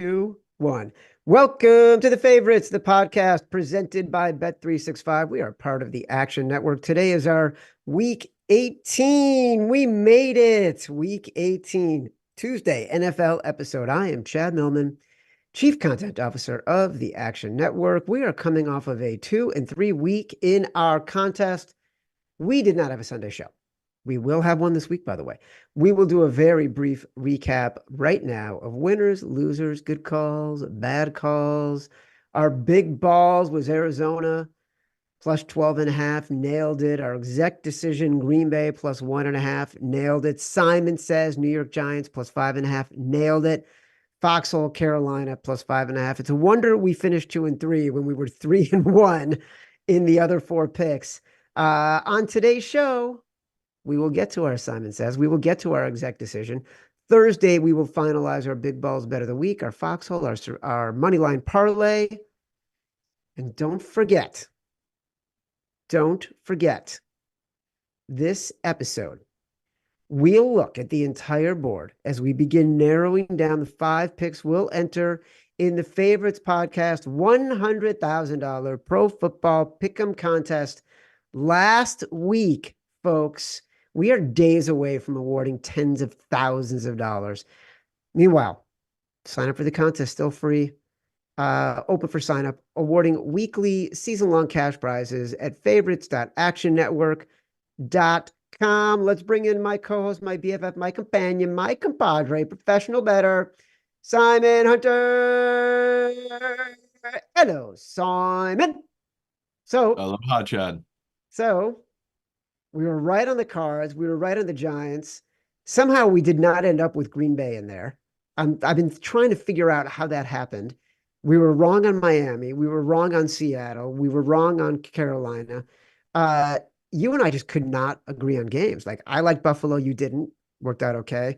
two, one. Welcome to the Favorites, the podcast presented by Bet365. We are part of the Action Network. Today is our week 18. We made it. Week 18, Tuesday, NFL episode. I am Chad Millman, Chief Content Officer of the Action Network. We are coming off of a 2-3 week in our contest. We did not have a Sunday show. We will have one this week, by the way. We will do a very brief recap right now of winners, losers, good calls, bad calls. Our big balls was Arizona plus 12.5, nailed it. Our exec decision, Green Bay plus 1.5, nailed it. Simon says New York Giants plus 5.5, nailed it. Foxhole, Carolina plus 5.5. It's a wonder we finished 2-3 when we were 3-1 in the other four picks. On today's show, we will get to our Simon Says. We will get to our exec decision. Thursday, we will finalize our Big Balls Bet of the Week, our Foxhole, our Moneyline Parlay. And don't forget, this episode, we'll look at the entire board as we begin narrowing down the 5 picks we'll enter in the Favorites Podcast $100,000 Pro Football Pick'em Contest. Last week, folks, we are days away from awarding tens of thousands of dollars. Meanwhile, sign up for the contest, still free. Open for sign up, awarding weekly season-long cash prizes at favorites.actionnetwork.com. Let's bring in my co-host, my BFF, my companion, my compadre, professional bettor, Simon Hunter. Hello, Simon. Aloha, Chad. So we were right on the Cards. We were right on the Giants. Somehow we did not end up with Green Bay in there. I've been trying to figure out how that happened. We were wrong on Miami. We were wrong on Seattle. We were wrong on Carolina. You and I just could not agree on games. Like, I liked Buffalo. You didn't. Worked out okay.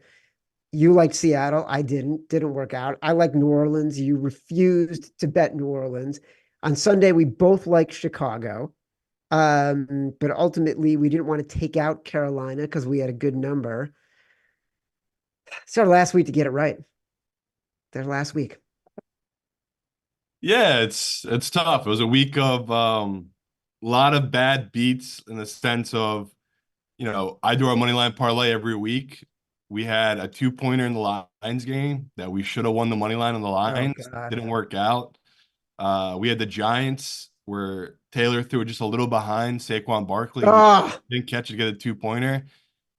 You liked Seattle. I didn't. Didn't work out. I liked New Orleans. You refused to bet New Orleans. On Sunday, we both liked Chicago. But ultimately we didn't want to take out Carolina because we had a good number. It's our last week to get it right. Their last week. Yeah, it's tough. It was a week of a lot of bad beats in the sense of, I do our money line parlay every week. We had a 2-pointer in the Lions game that we should have won the money line on the Lions. Didn't work out. We had the Giants where Taylor threw just a little behind Saquon Barkley. Didn't catch it to get a 2-pointer.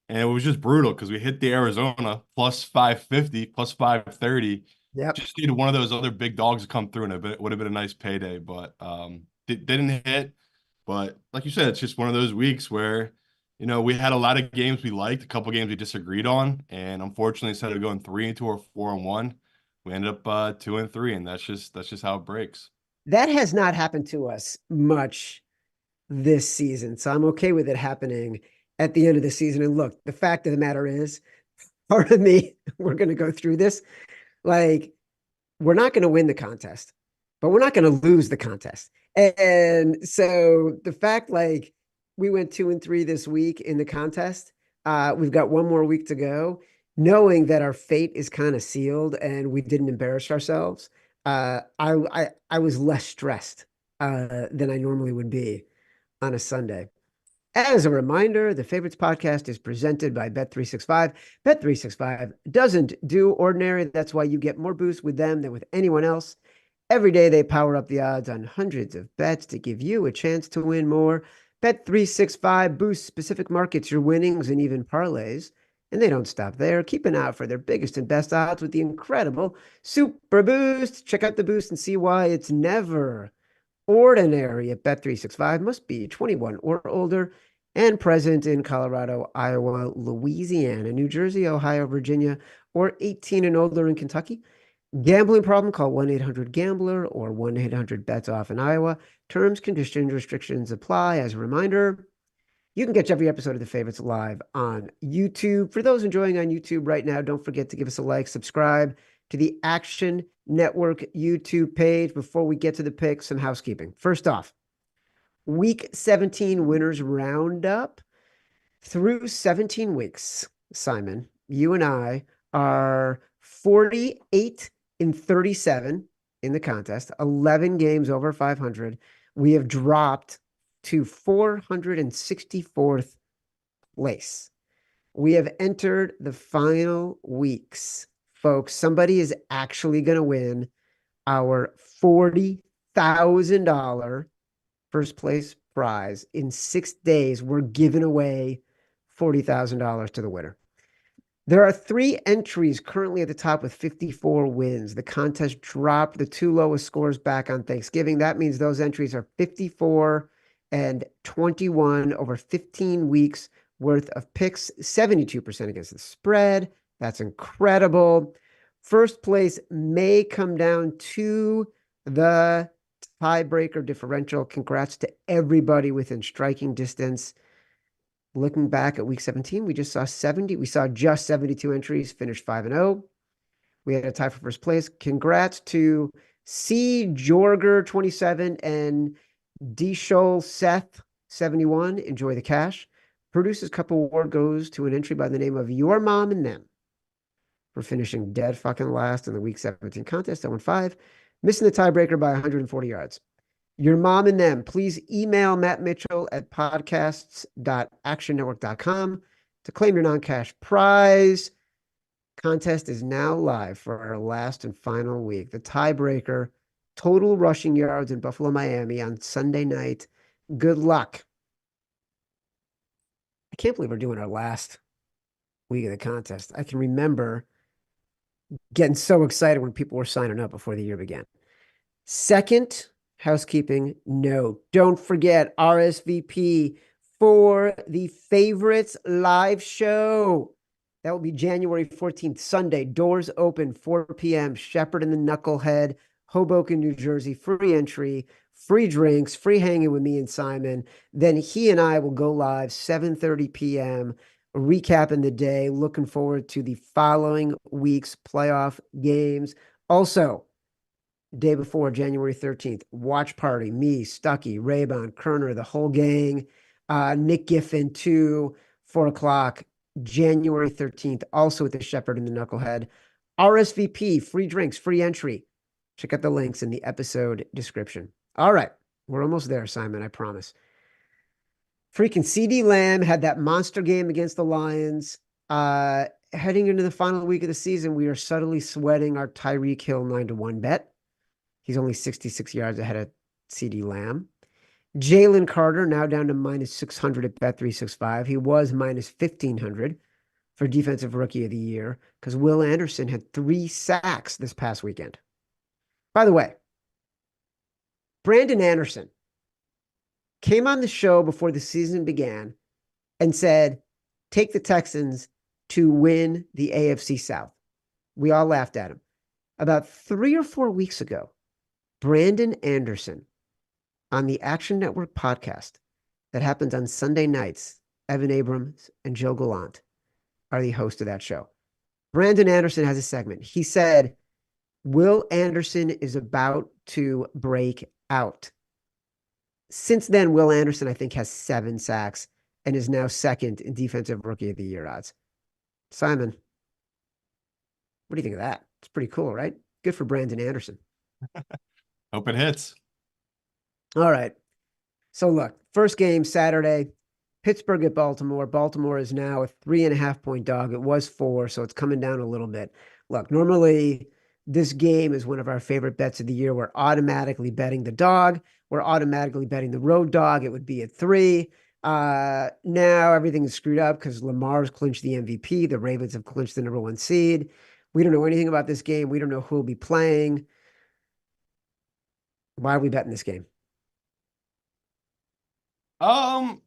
And it was just brutal because we hit the Arizona plus 550, plus 530. Yep. Just needed one of those other big dogs to come through, and it would have been a nice payday. But didn't hit. But like you said, it's just one of those weeks where, we had a lot of games we liked, a couple games we disagreed on. And unfortunately, instead of going 3-2 or 4-1, we ended up 2-3. And that's just how it breaks. That has not happened to us much this season. So I'm okay with it happening at the end of the season. And look, the fact of the matter is, part of me, we're going to go through this. Like, we're not going to win the contest, but we're not going to lose the contest. And so the fact, like, we went 2-3 this week in the contest. We've got one more week to go, knowing that our fate is kind of sealed and we didn't embarrass ourselves. I was less stressed than I normally would be on a Sunday. As a reminder, the Favorites Podcast is presented by Bet365. Bet365 doesn't do ordinary. That's why you get more boosts with them than with anyone else. Every day they power up the odds on hundreds of bets to give you a chance to win more. Bet365 boosts specific markets, your winnings, and even parlays. And they don't stop there. Keep an eye out for their biggest and best odds with the incredible Super Boost. Check out the boost and see why it's never ordinary at Bet365. Must be 21 or older and present in Colorado, Iowa, Louisiana, New Jersey, Ohio, Virginia, or 18 and older in Kentucky. Gambling problem? Call 1-800-GAMBLER or 1-800-BETS-OFF in Iowa. Terms, conditions, restrictions apply. As a reminder, you can catch every episode of The Favorites live on YouTube. For those enjoying on YouTube right now, don't forget to give us a like, subscribe to the Action Network YouTube page. Before we get to the picks, some housekeeping. First off, Week 17 winners roundup through 17 weeks. Simon, you and I are 48 in 37 in the contest, 11 games over 500. We have dropped to 464th place. We have entered the final weeks, folks. Somebody is actually going to win our $40,000 first place prize. In 6 days, we're giving away $40,000 to the winner. There are 3 entries currently at the top with 54 wins. The contest dropped the 2 lowest scores back on Thanksgiving. That means those entries are 54 and 21 over 15 weeks worth of picks, 72% against the spread. That's incredible. First place may come down to the tiebreaker differential. Congrats to everybody within striking distance. Looking back at week 17, we just saw just 72 entries, finished 5-0. We had a tie for first place. Congrats to C. Jorger 27 and D. Shoal Seth 71. Enjoy the cash. Producer's Cup Award goes to an entry by the name of Your Mom and Them for finishing dead fucking last in the week 17 contest, 0-5, missing the tiebreaker by 140 yards. Your Mom and Them, please email Matt Mitchell at podcasts.actionnetwork.com to claim your non-cash prize. Contest is now live for our last and final week. The tiebreaker, total rushing yards in Buffalo, Miami on Sunday night. Good luck. I can't believe we're doing our last week of the contest. I can remember getting so excited when people were signing up before the year began. Second, housekeeping note. Don't forget RSVP for the Favorites live show. That will be January 14th, Sunday. Doors open, 4 p.m. Shepherd and the Knucklehead, Hoboken, New Jersey. Free entry, free drinks, free hanging with me and Simon. Then he and I will go live 7:30 p.m. recapping the day. Looking forward to the following week's playoff games. Also, day before, January 13th, watch party, me, Stuckey, Raybon, Kerner, the whole gang, Nick Giffen, 4 o'clock, January 13th, also with the Shepherd and the Knucklehead. RSVP, free drinks, free entry. Check out the links in the episode description. All right, we're almost there, Simon, I promise. Freaking CeeDee Lamb had that monster game against the Lions. Heading into the final week of the season, we are subtly sweating our Tyreek Hill 9-1 bet. He's only 66 yards ahead of CeeDee Lamb. Jalen Carter now down to -600 at Bet365. He was -1,500 for Defensive Rookie of the Year because Will Anderson had 3 sacks this past weekend. By the way, Brandon Anderson came on the show before the season began and said, take the Texans to win the AFC South. We all laughed at him. About 3 or 4 weeks ago, Brandon Anderson on the Action Network podcast that happens on Sunday nights, Evan Abrams and Joe Gallant are the host of that show. Brandon Anderson has a segment. He said, Will Anderson is about to break out. Since then, Will Anderson, I think, has 7 sacks and is now second in Defensive Rookie of the Year odds. Simon, what do you think of that? It's pretty cool, right? Good for Brandon Anderson. Hope it hits. All right. So look, first game Saturday, Pittsburgh at Baltimore. Baltimore is now a 3.5-point dog. It was 4, so it's coming down a little bit. Look, normally this game is one of our favorite bets of the year. We're automatically betting the dog. We're automatically betting the road dog. It would be at 3. Now everything is screwed up because Lamar's clinched the MVP. The Ravens have clinched the #1 seed. We don't know anything about this game. We don't know who will be playing. Why are we betting this game?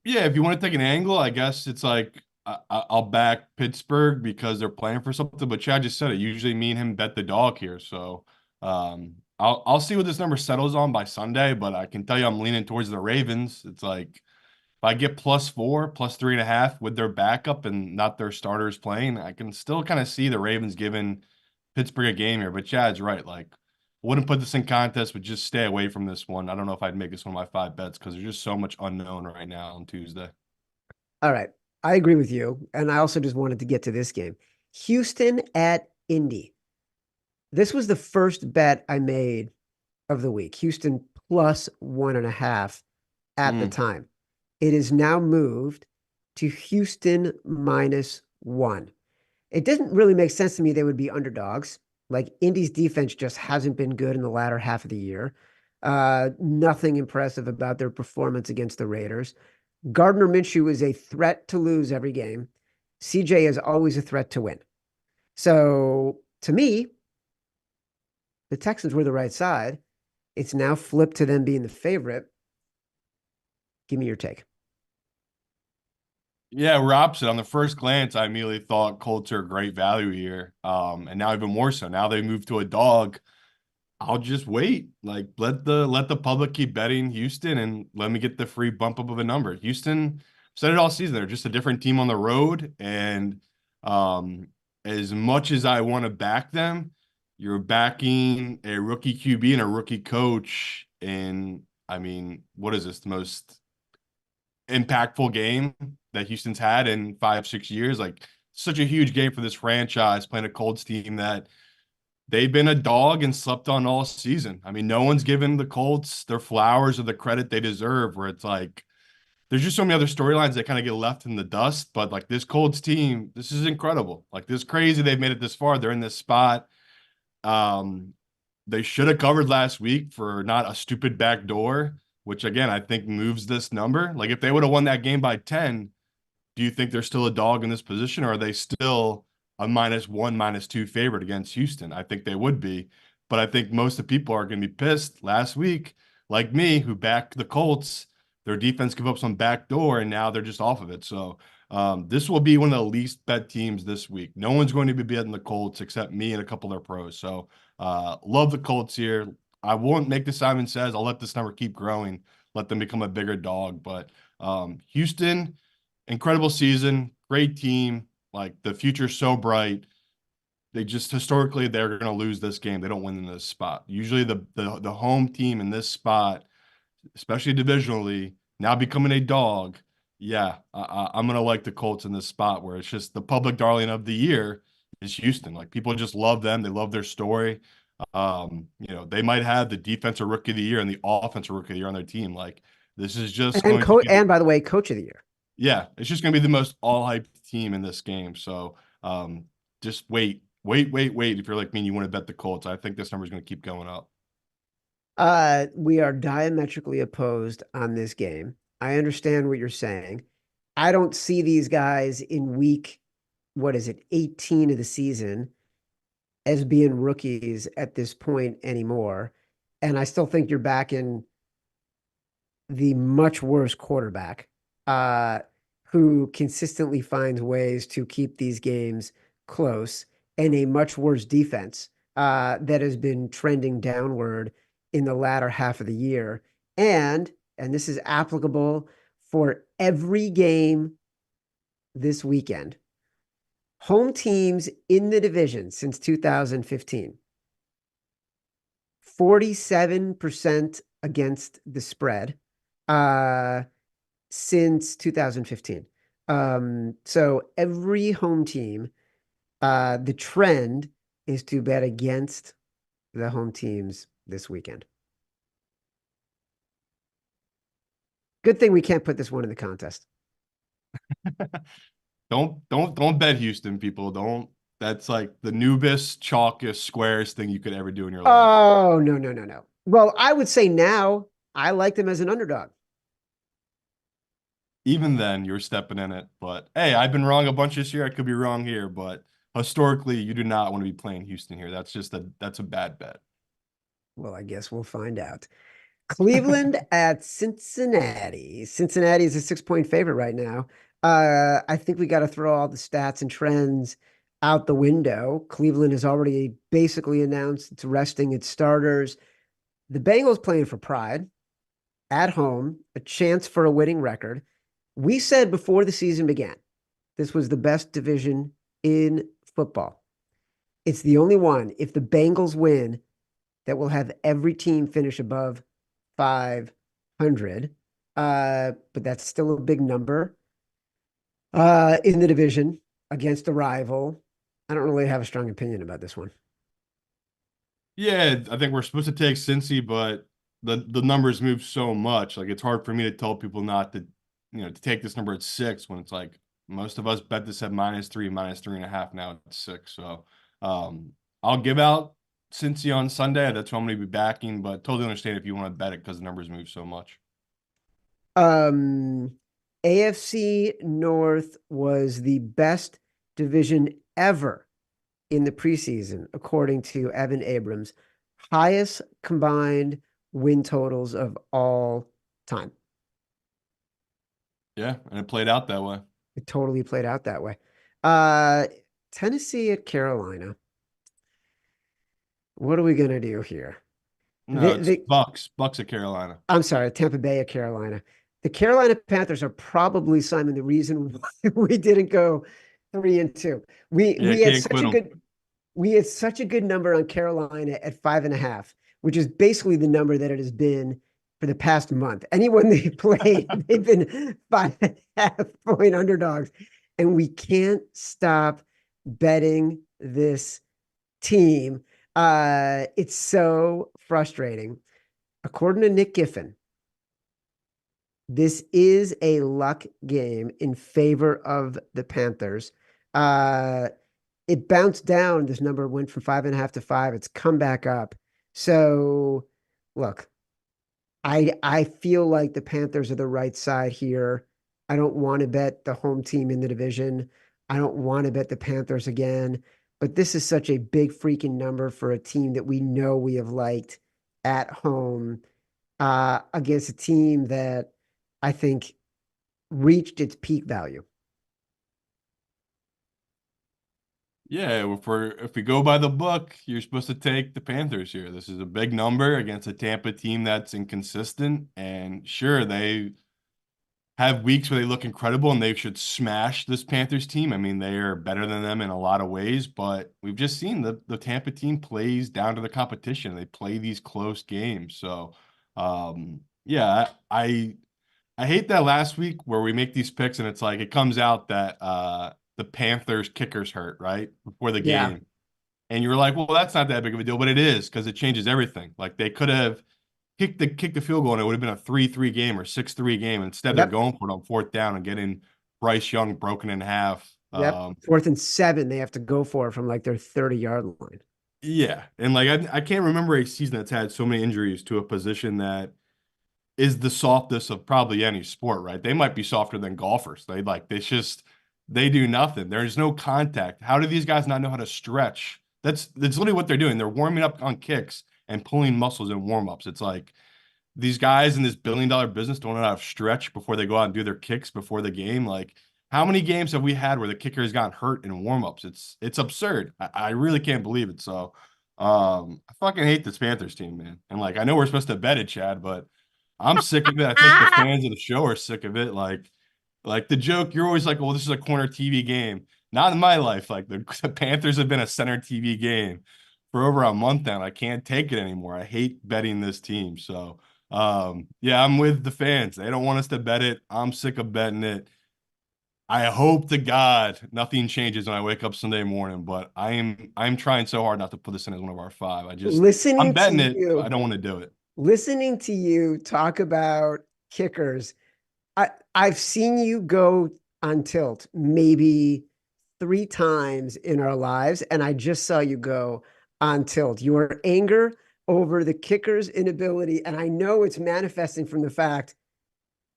Yeah, if you want to take an angle, I guess it's like I'll back Pittsburgh because they're playing for something. But Chad just said it. Usually, me and him bet the dog here, so I'll see what this number settles on by Sunday. But I can tell you, I'm leaning towards the Ravens. It's like if I get +4, +3.5 with their backup and not their starters playing, I can still kind of see the Ravens giving Pittsburgh a game here. But Chad's right, like. Wouldn't put this in contest, but just stay away from this one. I don't know if I'd make this one of my 5 bets because there's just so much unknown right now on Tuesday. All right. I agree with you. And I also just wanted to get to this game. Houston at Indy. This was the first bet I made of the week. Houston plus 1.5 at the Mm. time. It is now moved to Houston -1. It doesn't really make sense to me they would be underdogs. Like Indy's defense just hasn't been good in the latter half of the year. Nothing impressive about their performance against the Raiders. Gardner Minshew is a threat to lose every game. CJ is always a threat to win. So to me, the Texans were the right side. It's now flipped to them being the favorite. Give me your take. Yeah, we're opposite. On the first glance, I immediately thought Colts are a great value here. And now even more so. Now they move to a dog. I'll just wait. Like let the public keep betting Houston and let me get the free bump up of a number. Houston said it all season. They're just a different team on the road. And um, as much as I want to back them, you're backing a rookie QB and a rookie coach. And I mean, what is this? The most impactful game that Houston's had in 5, 6 years. Like such a huge game for this franchise playing a Colts team that they've been a dog and slept on all season. I mean, no one's given the Colts their flowers or the credit they deserve, where it's like there's just so many other storylines that kind of get left in the dust. But like this Colts team, this is incredible. Like this crazy they've made it this far. They're in this spot. Um, they should have covered last week for not a stupid back door, which again I think moves this number. Like if they would have won that game by 10, do you think they're still a dog in this position, or are they still a -1, -2 favorite against Houston? I think they would be, but I think most of the people are going to be pissed last week, like me, who backed the Colts. Their defense gave up some backdoor, and now they're just off of it. So this will be one of the least bet teams this week. No one's going to be betting the Colts except me and a couple of their pros. So love the Colts here. I won't make the Simon Says. I'll let this number keep growing, let them become a bigger dog. But Houston, incredible season, great team. Like the future's so bright. They just historically they're going to lose this game. They don't win in this spot. Usually the home team in this spot, especially divisionally, now becoming a dog. Yeah, I'm going to like the Colts in this spot where it's just the public darling of the year is Houston. Like people just love them. They love their story. They might have the defensive rookie of the year and the offensive rookie of the year on their team. Like this is just And going to be by the way, coach of the year. yeah, it's just going to be the most all-hyped team in this game. So just wait. If you're like me and you want to bet the Colts, I think this number is going to keep going up. We are diametrically opposed on this game. I understand what you're saying. I don't see these guys in week, what is it, 18 of the season as being rookies at this point anymore. And I still think you're back in the much worse quarterback, uh, who consistently finds ways to keep these games close, and a much worse defense that has been trending downward in the latter half of the year. And this is applicable for every game this weekend. Home teams in the division since 2015, 47% against the spread. Since 2015. So every home team, the trend is to bet against the home teams this weekend. Good thing we can't put this one in the contest. Don't bet Houston, people. Don't. That's like the noobest, chalkest, squarest thing you could ever do in your life. Oh, no, no, no, no. Well, I would say now I like them as an underdog. Even then, you're stepping in it. But hey, I've been wrong a bunch this year. I could be wrong here, but historically, you do not want to be playing Houston here. That's a bad bet. Well, I guess we'll find out. Cleveland at Cincinnati. Cincinnati is a 6-point favorite right now. I think we got to throw all the stats and trends out the window. Cleveland has already basically announced it's resting its starters. The Bengals playing for pride at home, a chance for a winning record. We said before the season began, this was the best division in football. It's the only one, if the Bengals win, that will have every team finish above 500. But that's still a big number in the division against a rival. I don't really have a strong opinion about this one. Yeah, I think we're supposed to take Cincy, but the numbers move so much. Like it's hard for me to tell people not to, to take this number at 6 when it's like most of us bet this at -3, -3.5. Now it's 6. So I'll give out Cincy on Sunday. That's what I'm going to be backing, but totally understand if you want to bet it because the numbers move so much. Um, AFC North was the best division ever in the preseason, according to Evan Abrams. Highest combined win totals of all time. Yeah, and it played out that way. It totally played out that way. Uh, Tennessee at Carolina. What are we gonna do here? No, The it's the Bucks at Carolina. I'm sorry, Tampa Bay at Carolina. The Carolina Panthers are probably, Simon, the reason why we didn't go 3-2. We Yeah, we had can't such quit a them. good number on Carolina at 5.5, which is basically the number that it has been for the past month. Anyone they played, they've been 5.5 point underdogs, and we can't stop betting this team. It's so frustrating. According to Nick Giffen, this is a luck game in favor of the Panthers. Uh, it bounced down. This number went from 5.5 to 5. It's come back up. So, look, I feel like the Panthers are the right side here. I don't want to bet the home team in the division. I don't want to bet the Panthers again. But this is such a big freaking number for a team that we know we have liked at home against a team that I think reached its peak value. Yeah, if we go by the book, you're supposed to take the Panthers here. This is a big number against a Tampa team that's inconsistent. And sure, they have weeks where they look incredible and they should smash this Panthers team. I mean, they are better than them in a lot of ways, but we've just seen the Tampa team plays down to the competition. They play these close games. So yeah, I hate that last week where we make these picks and it's like it comes out that the Panthers kickers hurt, right? Before the Yeah. game. And you're like, well, that's not that big of a deal, but it is because it changes everything. Like they could have kicked the field goal and it would have been a 3-3 game or 6-3 game. Instead, they're Yep. going for it on 4th down and getting Bryce Young broken in half. Yep. 4th and 7, they have to go for it from like their 30-yard line. Yeah. And like I can't remember a season that's had so many injuries to a position that is the softest of probably any sport, right? They might be softer than golfers. They do nothing. There's no contact. How do these guys not know how to stretch? That's literally what they're doing. They're warming up on kicks and pulling muscles in warm-ups. It's like these guys in this billion-dollar business don't know how to stretch before they go out and do their kicks before the game. Like, how many games have we had where the kicker has gotten hurt in warm-ups? It's absurd. I really can't believe it. So I fucking hate this Panthers team, man. And like I know we're supposed to bet it, Chad, but I'm sick of it. I think the fans of the show are sick of it. Like the joke, you're always like, well, this is a corner TV game. Not in my life. Like the Panthers have been a center TV game for over a month now. I can't take it anymore. I hate betting this team. So yeah, I'm with the fans. They don't want us to bet it. I'm sick of betting it. I hope to God nothing changes when I wake up Sunday morning, but I'm trying so hard not to put this in as one of our 5. I'm Listening to betting it, but I you, don't want to do it. listening to you talk about kickers, I've seen you go on tilt maybe 3 times in our lives, and I just saw you go on tilt. Your anger over the kicker's inability, and I know it's manifesting from the fact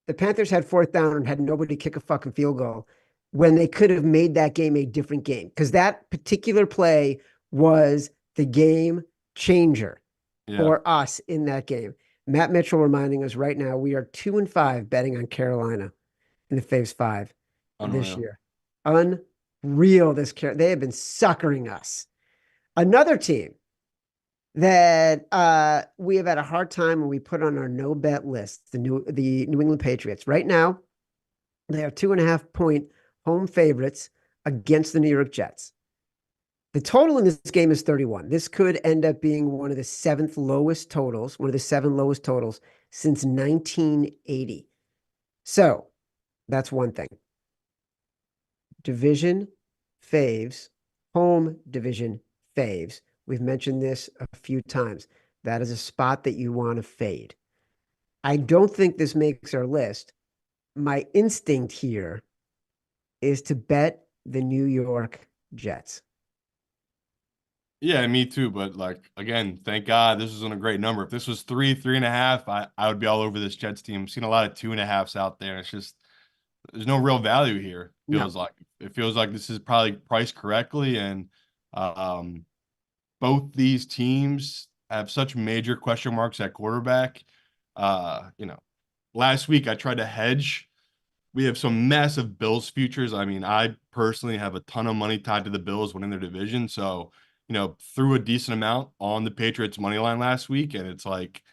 the Panthers had 4th down and had nobody kick a fucking field goal when they could have made that game a different game, because that particular play was the game changer Yeah, for us in that game. Matt Mitchell reminding us right now we are 2-5 betting on Carolina in the Faves 5 this unreal. year. Unreal. They have been suckering us. Another team that we have had a hard time when we put on our no bet list, the New England Patriots. Right now, they are 2.5 point home favorites against the New York Jets. The total in this game is 31. This could end up being one of the 7th lowest totals, one of the 7 lowest totals since 1980. So that's one thing. Division faves, home division faves. We've mentioned this a few times. That is a spot that you want to fade. I don't think this makes our list. My instinct here is to bet the New York Jets. Yeah, me too. But like again, thank God this isn't a great number. If this was 3.5, I would be all over this Jets team. Seen a lot of 2.5s out there. It's just there's no real value here. No. It feels like this is probably priced correctly, and um, both these teams have such major question marks at quarterback. You know, last week I tried to hedge. We have some massive Bills futures. I mean, I personally have a ton of money tied to the Bills winning their division. So, threw a decent amount on the Patriots money line last week. And it's like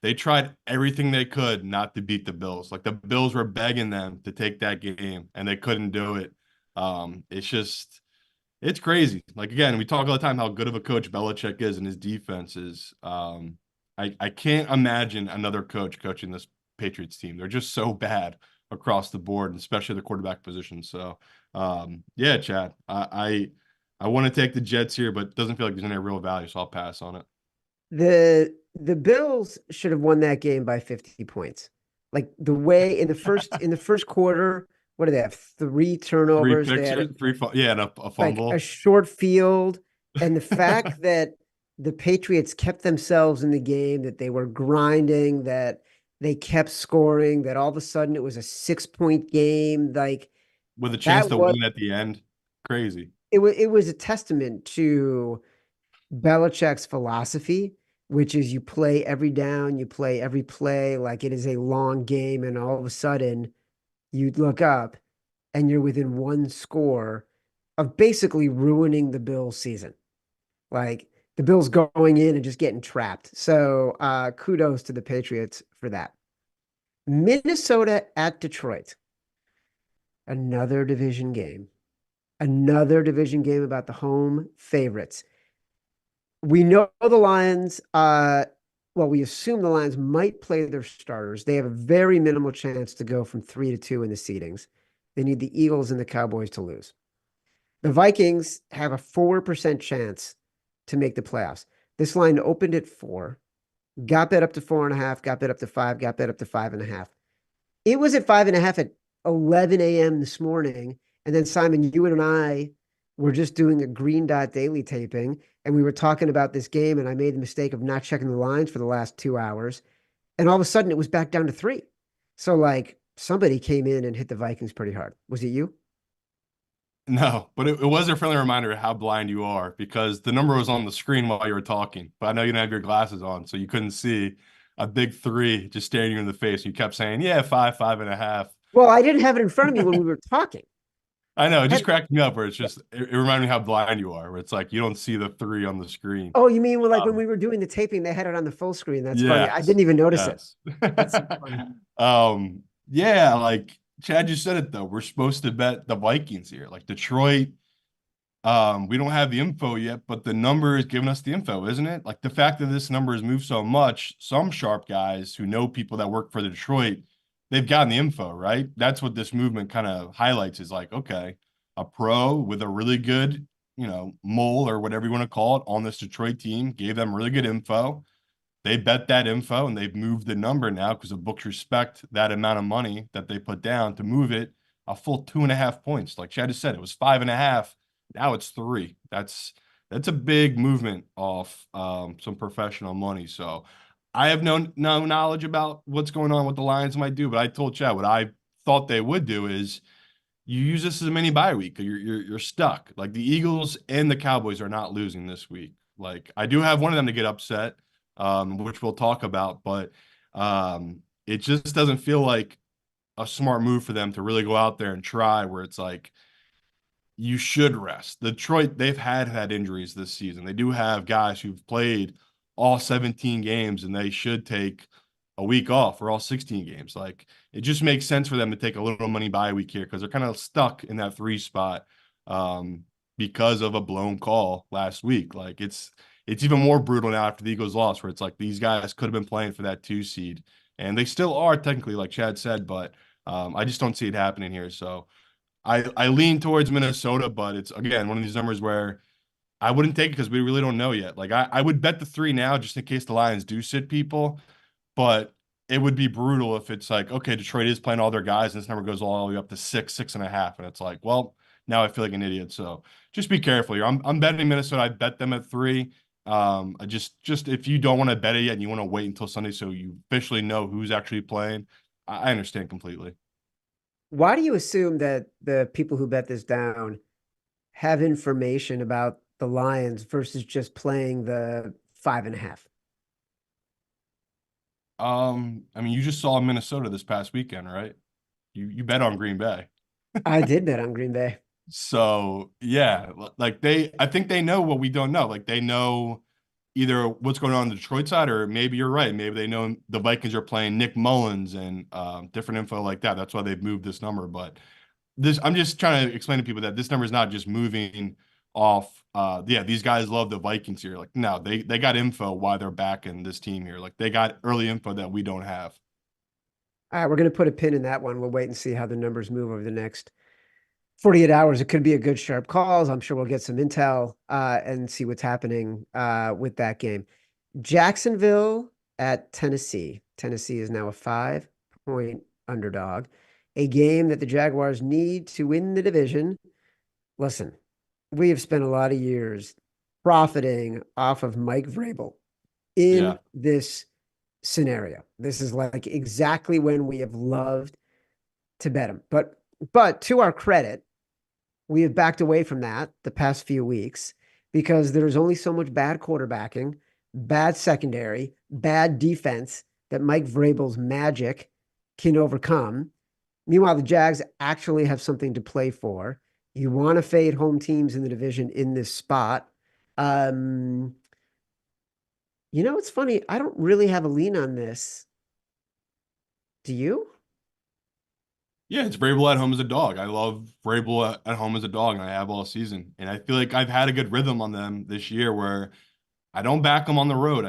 they tried everything they could not to beat the Bills. Like the Bills were begging them to take that game and they couldn't do it. It's crazy. Like again, we talk all the time how good of a coach Belichick is and his defense is. I can't imagine another coach coaching this Patriots team. They're just so bad across the board, and especially the quarterback position. So, yeah, Chad, I want to take the Jets here, but it doesn't feel like there's any real value, so I'll pass on it. The Bills should have won that game by 50 points. Like the way in the first quarter, what do they have? Three Three turnovers. They picks, had yeah, and a like a fumble. short field. And the fact that the Patriots kept themselves in the game, that they were grinding, that they kept scoring, that all of a sudden it was a 6 point game. Like With a chance that to was win at the end. Crazy. it was a testament to Belichick's philosophy, which is you play every down, you play every play like it is a long game, and all of a sudden you look up and you're within one score of basically ruining the Bills season. Like the Bills going in and just getting trapped. So kudos to the Patriots for that. Minnesota at Detroit. Another division game. Another division game about the home favorites. We know the Lions, well, we assume the Lions might play their starters. They have a very minimal chance to go from 3-2 in the seedings. They need the Eagles and the Cowboys to lose. The Vikings have a 4% chance to make the playoffs. This line opened at 4, got bet up to 4.5, got bet up to 5, got bet up to 5.5. It was at 5.5 at 11 a.m. this morning. And then, Simon, you and I were just doing a Green Dot Daily taping, and we were talking about this game, and I made the mistake of not checking the lines for the last 2 hours. And all of a sudden, it was back down to 3. So, like, somebody came in and hit the Vikings pretty hard. Was it you? No, but it was a friendly reminder of how blind you are because the number was on the screen while you were talking, but I know you didn't have your glasses on, so you couldn't see a big 3 just staring you in the face. You kept saying, yeah, 5, 5.5. Well, I didn't have it in front of me when we were talking. I know, it I just had, cracked me up where it reminded me how blind you are, where it's like you don't see the 3 on the screen. oh, you mean like when Um, we were doing the taping, they had it on the full screen. That's funny. I yes, didn't even notice it. yes. That's so funny. Yeah, like Chad just said it though. We're supposed to bet the Vikings here. Like Detroit. We don't have the info yet, but the number is giving us the info, isn't it? Like the fact that this number has moved so much, some sharp guys who know people that work for the Detroit, they've gotten the info, right? That's what this movement kind of highlights is like, okay, a pro with a really good, mole or whatever you want to call it on this Detroit team gave them really good info. They bet that info and they've moved the number now because the books respect that amount of money that they put down to move it a full 2.5 points. Like Chad just said, it was 5.5. Now it's 3. That's a big movement off some professional money. So I have no knowledge about what's going on, what the Lions might do, but I told Chad what I thought they would do is you use this as a mini bye week. You're stuck. Like the Eagles and the Cowboys are not losing this week. Like I do have one of them to get upset, which we'll talk about, but it just doesn't feel like a smart move for them to really go out there and try where it's like you should rest. Detroit, they've had injuries this season. They do have guys who've played all 17 games and they should take a week off or all 16 games. Like it just makes sense for them to take a little money bye week here because they're kind of stuck in that 3 spot because of a blown call last week. Like it's even more brutal now after the Eagles lost where it's like these guys could have been playing for that 2 seed and they still are technically like Chad said, but I just don't see it happening here. So I lean towards Minnesota, but it's again one of these numbers where I wouldn't take it because we really don't know yet. Like I would bet the 3 now just in case the Lions do sit people, but it would be brutal if it's like, okay, Detroit is playing all their guys and this number goes all the way up to 6.5. And it's like, well, now I feel like an idiot. So just be careful here. I'm betting Minnesota. I bet them at 3. I just if you don't want to bet it yet and you want to wait until Sunday so you officially know who's actually playing, I understand completely. Why do you assume that the people who bet this down have information about the Lions versus just playing the 5.5? I mean, you just saw Minnesota this past weekend, right? You bet on Green Bay. I did bet on Green Bay. So yeah, like I think they know what we don't know. Like they know either what's going on the Detroit side, or maybe you're right. Maybe they know the Vikings are playing Nick Mullins and different info like that. That's why they've moved this number. But I'm just trying to explain to people that this number is not just moving off. Yeah, these guys love the Vikings here. Like no, they got info why they're backing this team here. Like they got early info that we don't have. All right, we're going to put a pin in that one. We'll wait and see how the numbers move over the next 48 hours. It could be a good sharp calls. I'm sure we'll get some intel and see what's happening with that game. Jacksonville at Tennessee. Tennessee is now a 5-point underdog. A game that the Jaguars need to win the division. Listen, we have spent a lot of years profiting off of Mike Vrabel in Yeah. this scenario. This is like exactly when we have loved to bet him. But to our credit, we have backed away from that the past few weeks because there's only so much bad quarterbacking, bad secondary, bad defense that Mike Vrabel's magic can overcome. Meanwhile, the Jags actually have something to play for. You want to fade home teams in the division in this spot. Um, it's funny. I don't really have a lean on this. Do you? Yeah, it's Vrabel at home as a dog. I love Vrabel at home as a dog, and I have all season. And I feel like I've had a good rhythm on them this year where I don't back them on the road.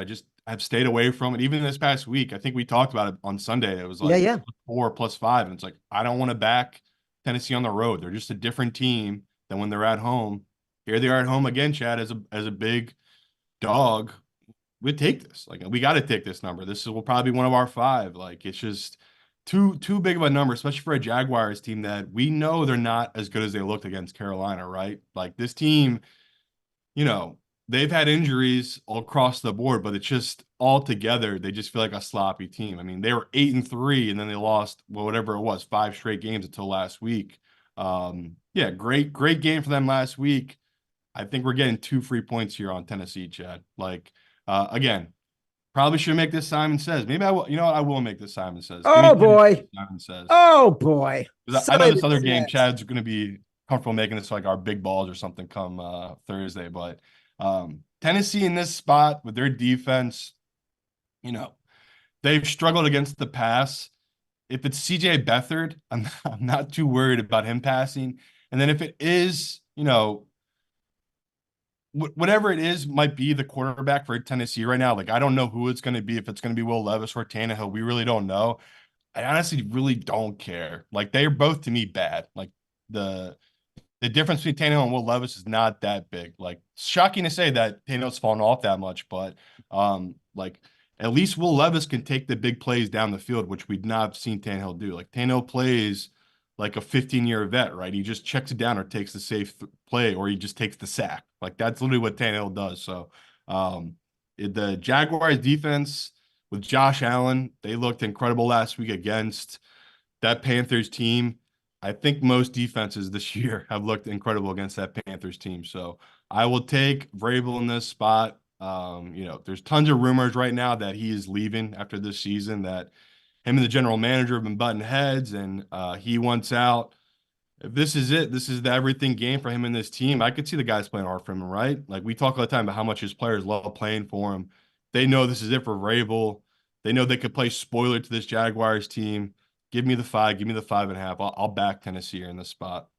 I've stayed away from it. Even this past week, I think we talked about it on Sunday. It was Yeah, like yeah. 4 plus 5, and it's like I don't want to back Tennessee on the road. They're just a different team than when they're at home. Here they are at home again, Chad, as a big dog. We take this. Like we got to take this number. This will probably be one of our 5. Like it's just too big of a number, especially for a Jaguars team that we know they're not as good as they looked against Carolina, right? Like this team, you know, they've had injuries all across the board, but it's just all together. They just feel like a sloppy team. I mean, they were 8-3, and then they lost whatever it was, 5 straight games until last week. Yeah, great game for them last week. I think we're getting 2 free points here on Tennessee, Chad. Like, again, probably should make this Simon Says. Maybe I will. You know what? I will make this Simon Says. Give me Oh Tennessee, boy. Simon Says. Oh boy. 'Cause I know Simon this other game, says. Chad's going to be comfortable making this like our big balls or something come Thursday. But Tennessee in this spot with their defense, you know, they've struggled against the pass. If it's CJ Beathard, I'm not too worried about him passing. And then if it is, whatever it is, might be the quarterback for Tennessee right now. Like I don't know who it's going to be. If it's going to be Will Levis or Tannehill, we really don't know. I honestly really don't care. Like they're both to me bad. Like the the difference between Tannehill and Will Levis is not that big. Like shocking to say that Tannehill's fallen off that much, but like at least Will Levis can take the big plays down the field, which we've not seen Tannehill do. Like Tannehill plays like a 15-year vet, right? He just checks it down or takes the safe play, or he just takes the sack. Like that's literally what Tannehill does. So the Jaguars defense with Josh Allen, they looked incredible last week against that Panthers team. I think most defenses this year have looked incredible against that Panthers team. So I will take Vrabel in this spot. There's tons of rumors right now that he is leaving after this season, that him and the general manager have been butting heads, and he wants out. If this is it, this is the everything game for him and this team. I could see the guys playing hard for him, right? Like we talk all the time about how much his players love playing for him. They know this is it for Vrabel. They know they could play spoiler to this Jaguars team. Give me the 5. Give me the 5.5. I'll back Tennessee here in this spot.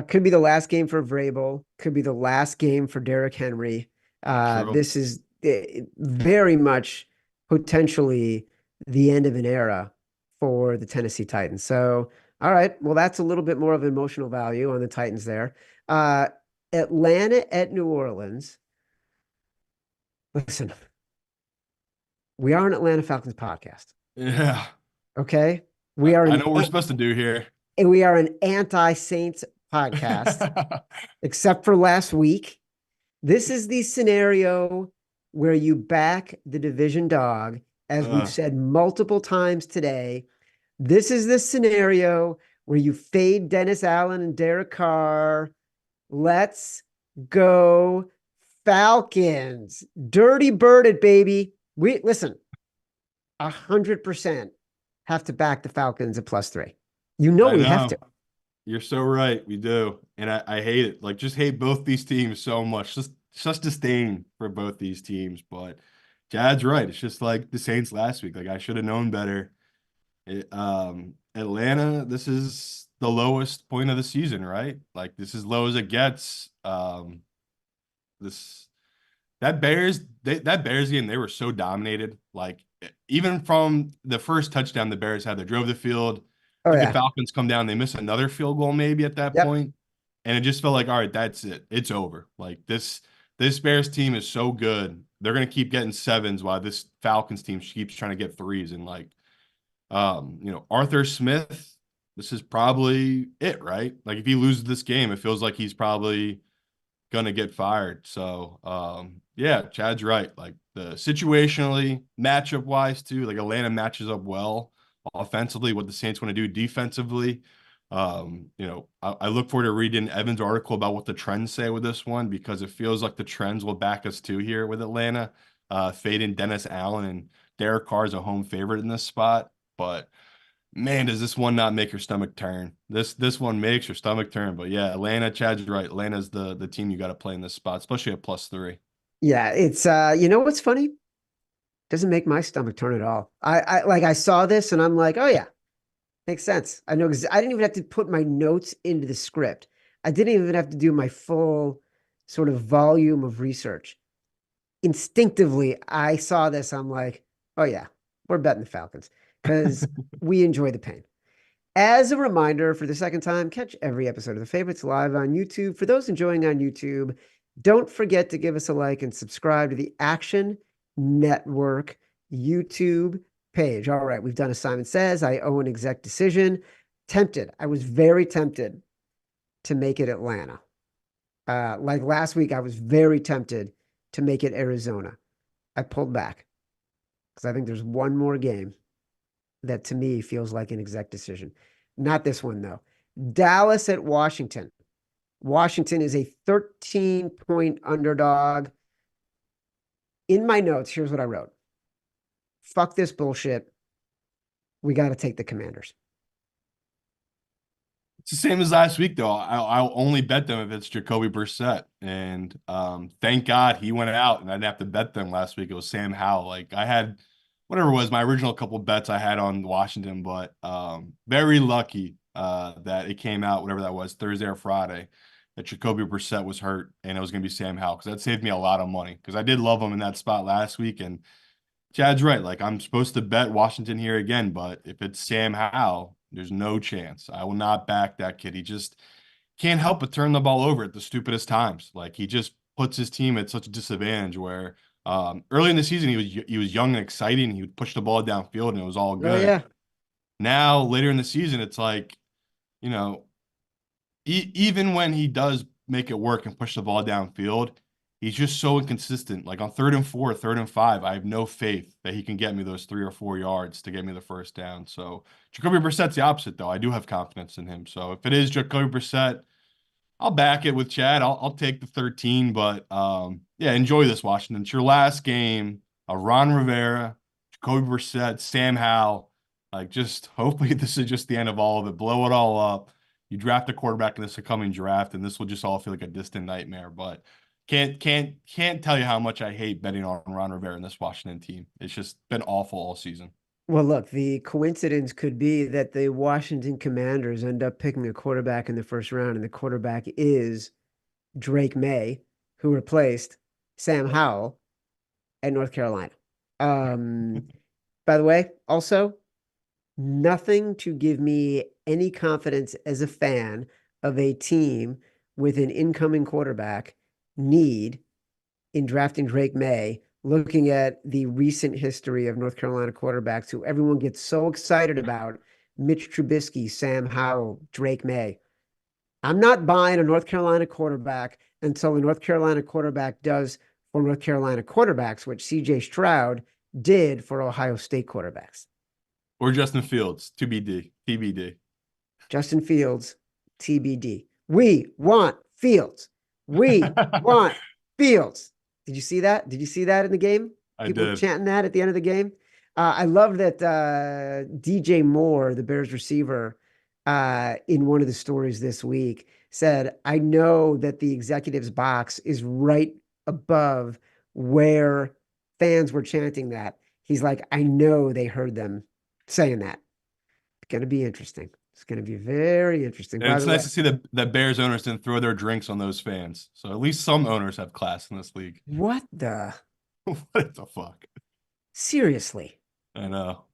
Could be the last game for Vrabel. Could be the last game for Derrick Henry. True. This is very much potentially the end of an era for the Tennessee Titans. So, all right. Well, that's a little bit more of emotional value on the Titans there. Uh, Atlanta at New Orleans. Listen, we are an Atlanta Falcons podcast. Yeah. Okay. I, We are I an know what we're supposed to do here. we are an anti-Saints podcast, except for last week. This is the scenario where you back the division dog, as we've Uh, said multiple times today. This is the scenario where you fade Dennis Allen and Derek Carr. Let's go Falcons. Dirty bird it, baby. We listen, 100% have to back the Falcons at +3. You know I we have know. to. You're so right. We do. And I hate it. Like, just hate both these teams so much. Just such disdain for both these teams. But Jad's right. It's just like the Saints last week. Like, I should have known better. Atlanta, this is the lowest point of the season, right? Like, this is low as it gets. This that Bears game, they were so dominated. Like, even from the first touchdown the Bears had, they drove the field. I Oh think the yeah. Falcons come down, they miss another field goal maybe at that Yep. point. And it just felt like, all right, that's it. It's over. Like, this Bears team is so good. They're gonna keep getting sevens while this Falcons team keeps trying to get threes. And like, Arthur Smith, this is probably it, right? Like, if he loses this game, it feels like he's probably gonna get fired. So yeah, Chad's right. Like, the situationally, matchup wise too, like Atlanta matches up well offensively, what the Saints want to do defensively. I look forward to reading Evan's article about what the trends say with this one, because it feels like the trends will back us too here with Atlanta. Fading Dennis Allen and Derek Carr is a home favorite in this spot. But man, does this one not make your stomach turn? This one makes your stomach turn. But yeah, Atlanta, Chad's right. Atlanta's the team you got to play in this spot, especially at +3. Yeah, it's you know what's funny? Doesn't make my stomach turn at all. I like I saw this and I'm like, oh yeah, makes sense. I know I didn't even have to put my notes into the script. I didn't even have to do my full sort of volume of research. Instinctively, I saw this. I'm like, oh yeah, we're betting the Falcons because we enjoy the pain. As a reminder, for the second time, catch every episode of The Favorites live on YouTube. For those enjoying on YouTube, don't forget to give us a like and subscribe to the Action Network YouTube page. All right, we've done as Simon Says. I owe an exec decision. Tempted. I was very tempted to make it Atlanta. Like last week, I was very tempted to make it Arizona. I pulled back because I think there's one more game that to me feels like an exec decision. Not this one, though. Dallas at Washington. Washington is a 13-point underdog. In my notes, here's what I wrote. Fuck this bullshit. We got to take the Commanders. It's the same as last week, though. I'll only bet them if it's Jacoby Brissett. And thank God he went out and I didn't have to bet them last week. It was Sam Howell. Like, I had whatever it was, my original couple bets I had on Washington, but very lucky that it came out, whatever that was, Thursday or Friday, that Jacoby Brissett was hurt and it was going to be Sam Howell, because that saved me a lot of money, because I did love him in that spot last week. And Chad's right. Like, I'm supposed to bet Washington here again, but if it's Sam Howell, there's no chance. I will not back that kid. He just can't help but turn the ball over at the stupidest times. Like, he just puts his team at such a disadvantage where early in the season he was young and exciting. He would push the ball downfield and it was all Oh, good. yeah. Now, later in the season, it's like, you know, even when he does make it work and push the ball downfield, he's just so inconsistent. Like, on 3rd and 4, 3rd and 5, I have no faith that he can get me those 3 or 4 yards to get me the first down. So Jacoby Brissett's the opposite, though. I do have confidence in him. So if it is Jacoby Brissett, I'll back it with Chad. I'll take the 13, but yeah, enjoy this, Washington. It's your last game. Ron Rivera, Jacoby Brissett, Sam Howell. Like, just hopefully this is just the end of all of it. Blow it all up. You draft a quarterback in this upcoming draft, and this will just all feel like a distant nightmare. But can't tell you how much I hate betting on Ron Rivera and this Washington team. It's just been awful all season. Well, look, the coincidence could be that the Washington Commanders end up picking a quarterback in the first round, and the quarterback is Drake May, who replaced Sam Howell at North Carolina. Um, by the way, also, nothing to give me any confidence as a fan of a team with an incoming quarterback need in drafting Drake May, looking at the recent history of North Carolina quarterbacks who everyone gets so excited about, Mitch Trubisky, Sam Howell, Drake May. I'm not buying a North Carolina quarterback until a North Carolina quarterback does for North Carolina quarterbacks, which CJ Stroud did for Ohio State quarterbacks. Or Justin Fields, TBD. Justin Fields, TBD. We want Fields. We want Fields. Did you see that? Did you see that in the game? I People did. chanting that at the end of the game. I love that DJ Moore, the Bears receiver, in one of the stories this week said, I know that the executives box is right above where fans were chanting that. He's like, I know they heard them saying that. It's going to be interesting. It's going to be very interesting. And By it's the way, nice to see that Bears owners didn't throw their drinks on those fans. So at least some owners have class in this league. what the? What the fuck? Seriously. I know.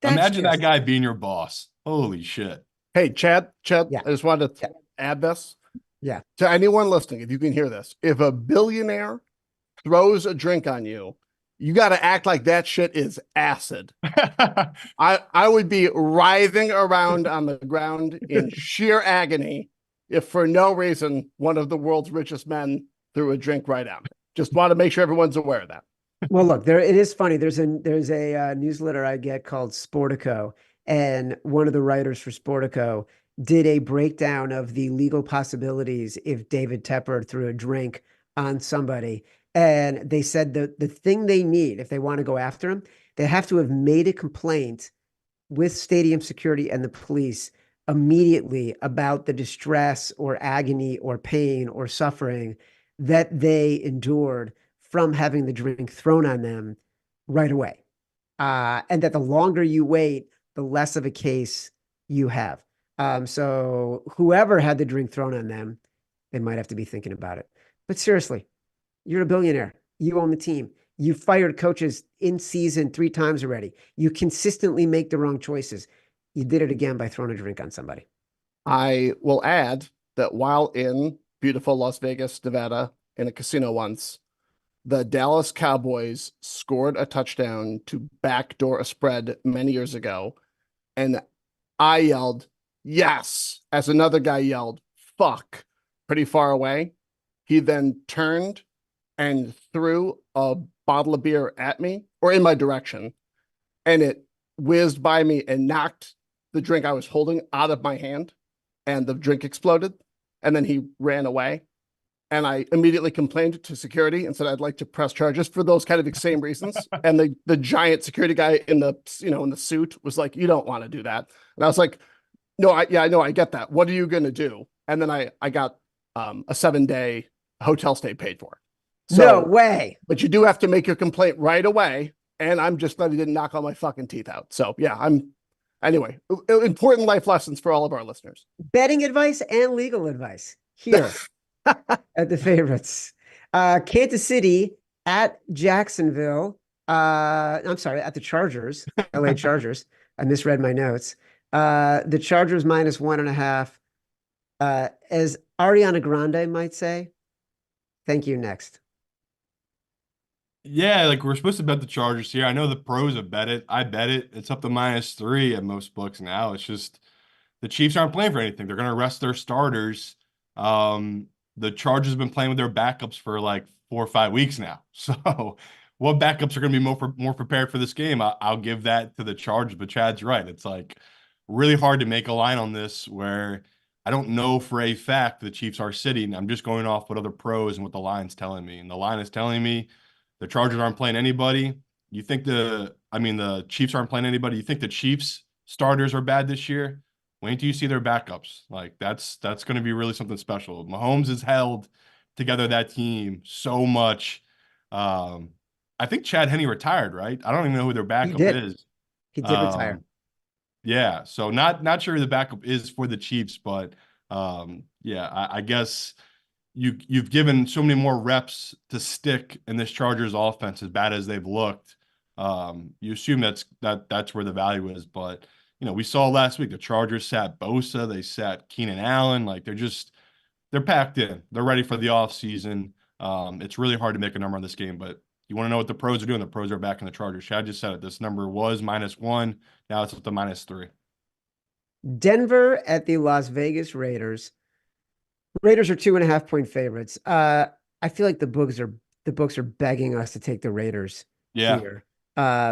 That's Imagine that just, guy being your boss. Holy shit. Hey, Chad, yeah, I just wanted to yeah, add this yeah. to anyone listening. If you can hear this, if a billionaire throws a drink on you, you got to act like that shit is acid. I would be writhing around on the ground in sheer agony if for no reason one of the world's richest men threw a drink right at me. Just want to make sure everyone's aware of that. Well, look, there it is funny. There's a newsletter I get called Sportico, and one of the writers for Sportico did a breakdown of the legal possibilities if David Tepper threw a drink on somebody. And they said that the thing they need, if they want to go after him, they have to have made a complaint with stadium security and the police immediately about the distress or agony or pain or suffering that they endured from having the drink thrown on them right away. And that the longer you wait, the less of a case you have. So whoever had the drink thrown on them, they might have to be thinking about it. But seriously, you're a billionaire. You own the team. You fired coaches in season 3 times already. You consistently make the wrong choices. You did it again by throwing a drink on somebody. I will add that while in beautiful Las Vegas, Nevada, in a casino once, the Dallas Cowboys scored a touchdown to backdoor a spread many years ago. And I yelled, yes, as another guy yelled, fuck, pretty far away. He then turned and threw a bottle of beer at me or in my direction. And it whizzed by me and knocked the drink I was holding out of my hand. And the drink exploded. And then he ran away. And I immediately complained to security and said I'd like to press charges for those kind of same reasons. And the giant security guy in the suit was like, you don't want to do that. And I was like, no, I know, I get that. What are you going to do? And then I got a 7-day hotel stay paid for. So, no way. But you do have to make your complaint right away. And I'm just glad he didn't knock all my fucking teeth out. So yeah, anyway, important life lessons for all of our listeners. Betting advice and legal advice here at the favorites. Kansas City at Jacksonville. I'm sorry, at the Chargers, LA Chargers. I misread my notes. The Chargers -1.5. As Ariana Grande might say, thank you, next. Yeah, like we're supposed to bet the Chargers here. I know the pros have bet it. I bet it. It's up to -3 at most books now. It's just the Chiefs aren't playing for anything. They're going to rest their starters. The Chargers have been playing with their backups for like 4 or 5 weeks now. So what backups are going to be more prepared for this game? I'll give that to the Chargers, but Chad's right. It's like really hard to make a line on this where I don't know for a fact the Chiefs are sitting. I'm just going off what other pros and what the line's telling me. And the line is telling me the Chargers aren't playing anybody. You think the Chiefs aren't playing anybody. You think the Chiefs starters are bad this year? Wait till you see their backups. Like that's going to be really something special. Mahomes has held together that team so much. I think Chad Henne retired, right? I don't even know who their backup is. He did retire. Yeah, so not sure who the backup is for the Chiefs, but yeah, I guess you've given so many more reps to stick in this Chargers offense, as bad as they've looked. You assume that's where the value is, but we saw last week the Chargers sat Bosa, they sat Keenan Allen, like they're just they're packed in. They're ready for the offseason. It's really hard to make a number on this game, but you want to know what the pros are doing? The pros are back in the Chargers. Chad just said it. This number was -1. Now it's up to -3. Denver at the Las Vegas Raiders. Raiders are 2.5-point favorites. I feel like the books are begging us to take the Raiders Yeah, here.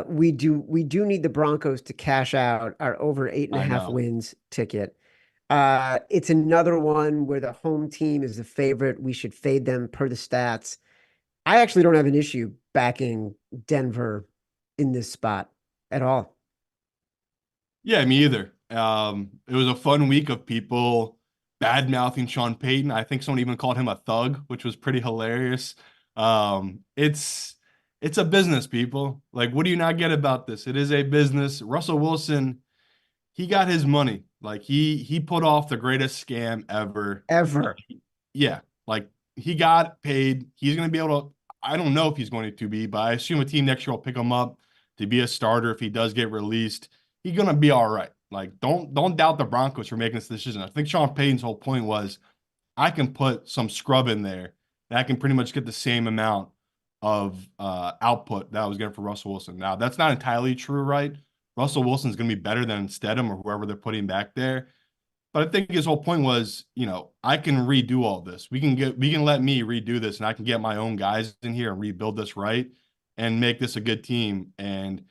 We do need the Broncos to cash out our over 8.5 know. wins ticket. It's another one where the home team is the favorite. We should fade them per the stats. I actually don't have an issue backing Denver in this spot at all. Yeah, me either. It was a fun week of people bad-mouthing Sean Payton. I think someone even called him a thug, which was pretty hilarious. It's a business, people. Like, what do you not get about this? It is a business. Russell Wilson, he got his money. Like, he put off the greatest scam ever. Ever. Yeah, like he got paid. He's going to be able to, I don't know if he's going to be, but I assume a team next year will pick him up to be a starter if he does get released. He's going to be all right. Like, don't doubt the Broncos for making this decision. I think Sean Payton's whole point was, I can put some scrub in there and I can pretty much get the same amount of output that I was getting for Russell Wilson. Now, that's not entirely true, right? Russell Wilson's going to be better than Stedham or whoever they're putting back there. But I think his whole point was, I can redo all this. We can let me redo this, and I can get my own guys in here and rebuild this right and make this a good team. And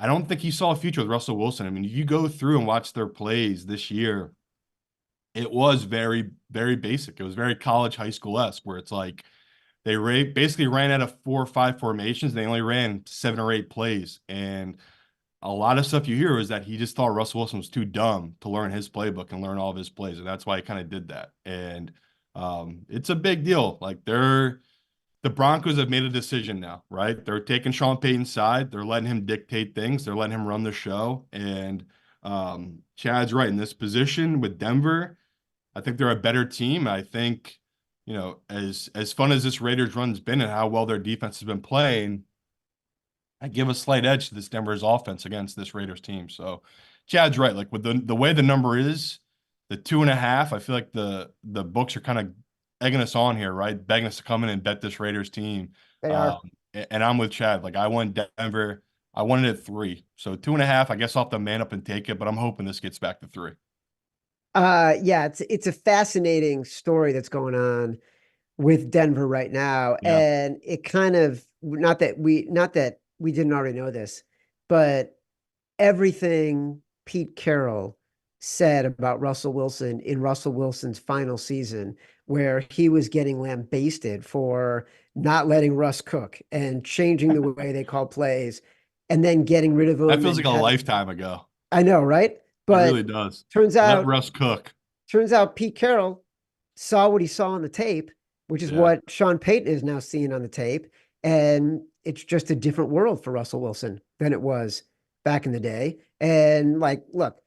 I don't think he saw a future with Russell Wilson. I mean, you go through and watch their plays this year, it was very, very basic. It was very college, high school-esque, where it's like they basically ran out of 4 or 5 formations. They only ran 7 or 8 plays. And a lot of stuff you hear is that he just thought Russell Wilson was too dumb to learn his playbook and learn all of his plays. And that's why he kind of did that. And it's a big deal. Like, the Broncos have made a decision now, right? They're taking Sean Payton's side. They're letting him dictate things. They're letting him run the show. And Chad's right. In this position with Denver, I think they're a better team. I think, as fun as this Raiders run's been and how well their defense has been playing, I give a slight edge to this Denver's offense against this Raiders team. So Chad's right. Like, with the way the number is, the 2.5, I feel like the books are kind of egging us on here, right? Begging us to come in and bet this Raiders team. They are. And I'm with Chad. Like, I want Denver. I wanted it 3. So 2.5, I guess I'll have to man up and take it, but I'm hoping this gets back to 3. Yeah, it's a fascinating story that's going on with Denver right now. Yeah. And it kind of, not that we didn't already know this, but everything Pete Carroll said about Russell Wilson in Russell Wilson's final season, where he was getting lambasted for not letting Russ cook and changing the way they call plays and then getting rid of him. That feels like a lifetime ago. I know, right? But it really does. Turns Let out Russ cook. Turns out Pete Carroll saw what he saw on the tape, which is what Sean Payton is now seeing on the tape. And it's just a different world for Russell Wilson than it was back in the day. And like, look,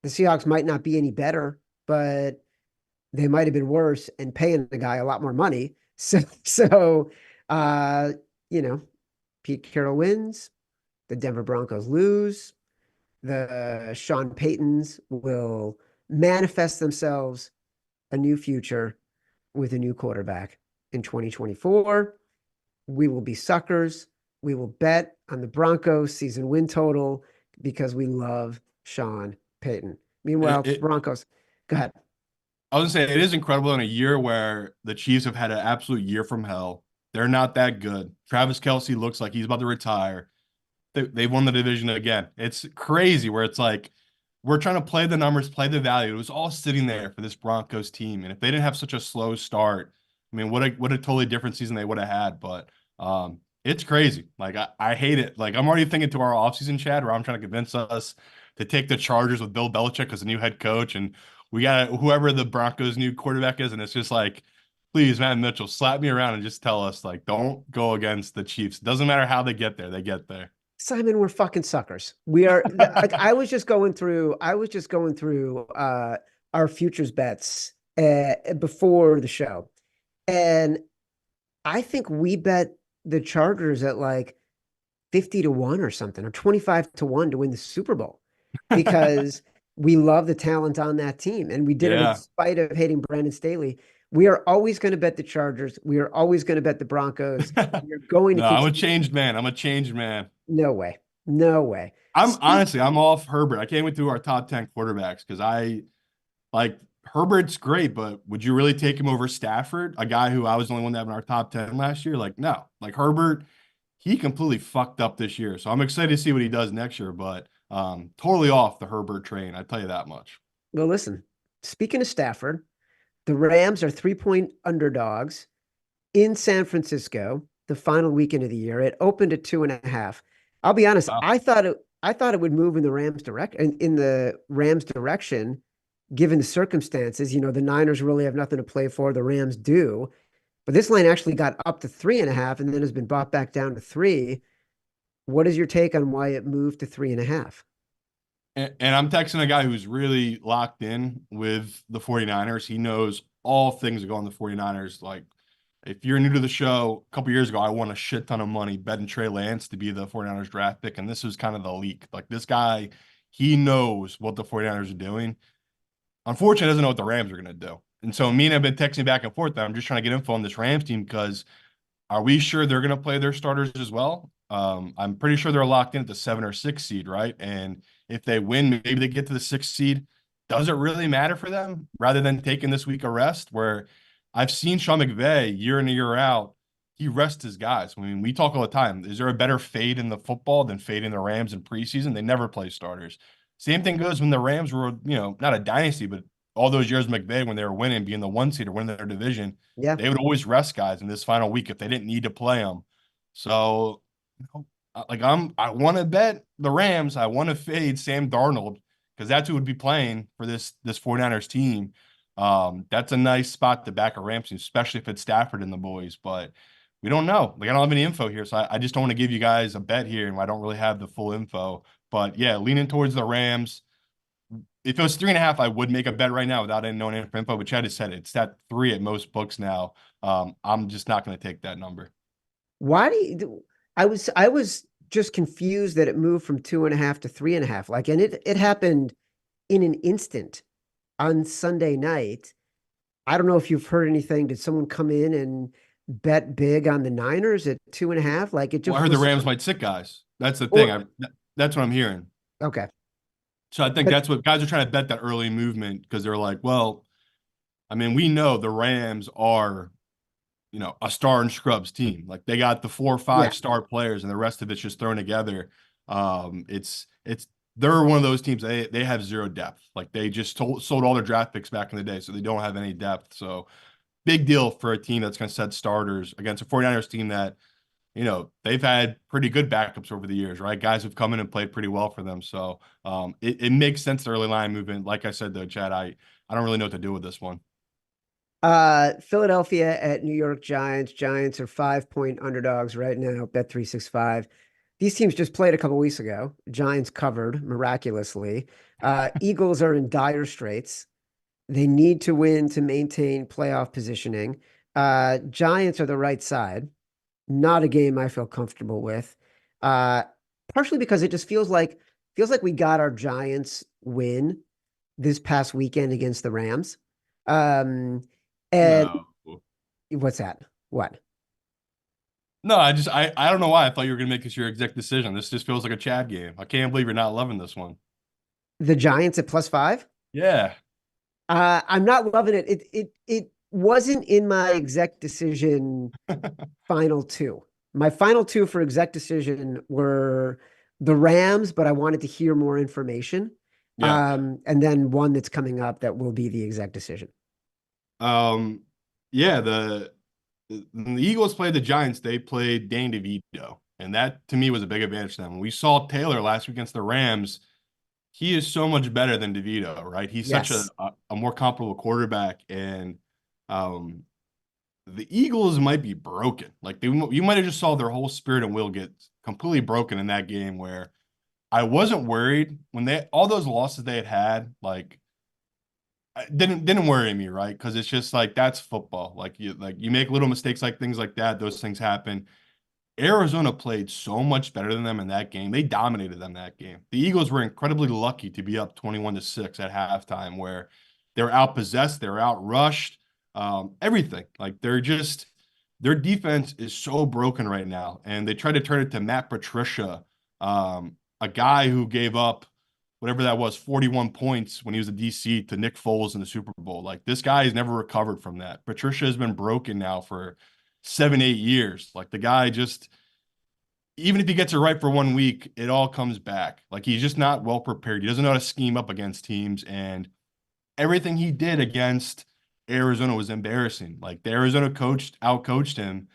the Seahawks might not be any better, but they might have been worse and paying the guy a lot more money. So, Pete Carroll wins, the Denver Broncos lose, the Sean Paytons will manifest themselves a new future with a new quarterback in 2024. We will be suckers. We will bet on the Broncos season win total because we love Sean Payton. Meanwhile, Broncos, go ahead. I was gonna say, it is incredible in a year where the Chiefs have had an absolute year from hell. They're not that good. Travis Kelce looks like he's about to retire. They've won the division again. It's crazy where it's like, we're trying to play the numbers, play the value. It was all sitting there for this Broncos team. And if they didn't have such a slow start, I mean, what a totally different season they would have had. But it's crazy. Like, I hate it. Like, I'm already thinking to our offseason chat where I'm trying to convince us to take the Chargers with Bill Belichick as a new head coach. And we got whoever the Broncos' new quarterback is. And it's just like, please, Matt Mitchell, slap me around and just tell us, like, don't go against the Chiefs. It doesn't matter how they get there. They get there. Simon, we're fucking suckers. We are. Like, I was just going through our futures bets before the show, and I think we bet the Chargers at like 50-1 or something, or 25-1 to win the Super Bowl, because we love the talent on that team, and we did it in spite of hating Brandon Staley. We are always going to bet the Chargers. We are always going to bet the Broncos. We're going to No, I'm a continue. changed man. I'm a changed man. No way. No way. I'm honestly, I'm off Herbert. I can't wait to do our top 10 quarterbacks because I like Herbert's great, but would you really take him over Stafford, a guy who I was the only one to have in our top 10 last year? Like, no. Like Herbert, he completely fucked up this year. So I'm excited to see what he does next year, but totally off the Herbert train. I tell you that much. Well, listen, speaking of Stafford, the Rams are 3-point underdogs in San Francisco the final weekend of the year. It opened at 2.5. I'll be honest, Wow. I thought it would move in the Rams direction, given the circumstances. You know, the Niners really have nothing to play for. The Rams do. But this line actually got up to 3.5 and then has been brought back down to 3. What is your take on why it moved to 3.5? And I'm texting a guy who's really locked in with the 49ers. He knows all things that go on the 49ers. Like, if you're new to the show, a couple years ago, I won a shit ton of money betting Trey Lance to be the 49ers draft pick. And this was kind of the leak. Like, this guy, he knows what the 49ers are doing. Unfortunately, doesn't know what the Rams are going to do. And so me and I've been texting back and forth. I'm just trying to get info on this Rams team because are we sure they're going to play their starters as well? I'm pretty sure they're locked in at the 7 or 6 seed, right? And if they win, maybe they get to the 6th seed. Does it really matter for them rather than taking this week a rest? Where I've seen Sean McVay year in and year out, he rests his guys. I mean, we talk all the time. Is there a better fade in the football than fading the Rams in preseason? They never play starters. Same thing goes when the Rams were, not a dynasty, but all those years McVay when they were winning, being the 1 seed or winning their division, Yeah. they would always rest guys in this final week if they didn't need to play them. So, like I want to bet the Rams. I want to fade Sam Darnold because that's who would be playing for this 49ers team. That's a nice spot to back a Rams team, especially if it's Stafford and the boys. But we don't know. Like I don't have any info here, so I just don't want to give you guys a bet here, and I don't really have the full info. But yeah, leaning towards the Rams. If it was 3.5, I would make a bet right now without any known info. But Chad has said it's at 3 at most books now. I'm just not going to take that number. Why do you? I was just confused that it moved from 2.5 to 3.5. Like, and it happened in an instant on Sunday night. I don't know if you've heard anything. Did someone come in and bet big on the Niners at 2.5? Like it Well, just I heard the was Rams might sit guys. That's the thing. That's what I'm hearing. okay. So I think But that's what guys are trying to bet that early movement because they're like, well, I mean, we know the Rams are, a star and scrubs team. Like they got the 4 or 5 yeah, star players and the rest of it's just thrown together. It's they're one of those teams. They have zero depth. Like they just sold all their draft picks back in the day, so they don't have any depth. So big deal for a team that's going to set starters against a 49ers team that, they've had pretty good backups over the years, right? Guys have come in and played pretty well for them. So it makes sense, the early line movement. Like I said, though, Chad, I don't really know what to do with this one. Philadelphia at New York Giants. Giants are 5-point underdogs right now. Bet 365. These teams just played a couple weeks ago. Giants covered miraculously. Eagles are in dire straits. They need to win to maintain playoff positioning. Giants are the right side. Not a game I feel comfortable with. Uh, Partially because it just feels like we got our Giants win this past weekend against the Rams. Um, and No. what's that? What? No, I don't know why I thought you were gonna make this your exact decision. This just feels like a Chad game. I can't believe you're not loving this one. The Giants at +5? Yeah. I'm not loving it. It wasn't in my exec decision final two. My final two for exec decision were the Rams, but I wanted to hear more information. Yeah. And then one that's coming up that will be the exec decision. Yeah, when the Eagles played the Giants, they played Danny DeVito, and that to me was a big advantage to them. When we saw Taylor last week against the Rams, he is so much better than DeVito, right? He's such Yes. a more comparable quarterback, and the Eagles might be broken. Like you might have just saw their whole spirit and will get completely broken in that game. Where I wasn't worried when all those losses they had, like didn't worry me, right? Because it's just like that's football. Like you make little mistakes, like things like that. Those things happen. Arizona played so much better than them in that game. They dominated them that game. The Eagles were incredibly lucky to be up 21-6 at halftime, where they were outpossessed, they were outrushed. everything. Like their defense is so broken right now, and they try to turn it to Matt Patricia, a guy who gave up whatever that was, 41 points when he was a DC to Nick Foles in the Super Bowl. Like this guy has never recovered from that. Patricia has been broken now for 7-8 years. Like the guy just, even if he gets it right for 1 week, it all comes back. Like he's just not well prepared. He doesn't know how to scheme up against teams, and everything he did against Arizona was embarrassing. Like the Arizona coach outcoached him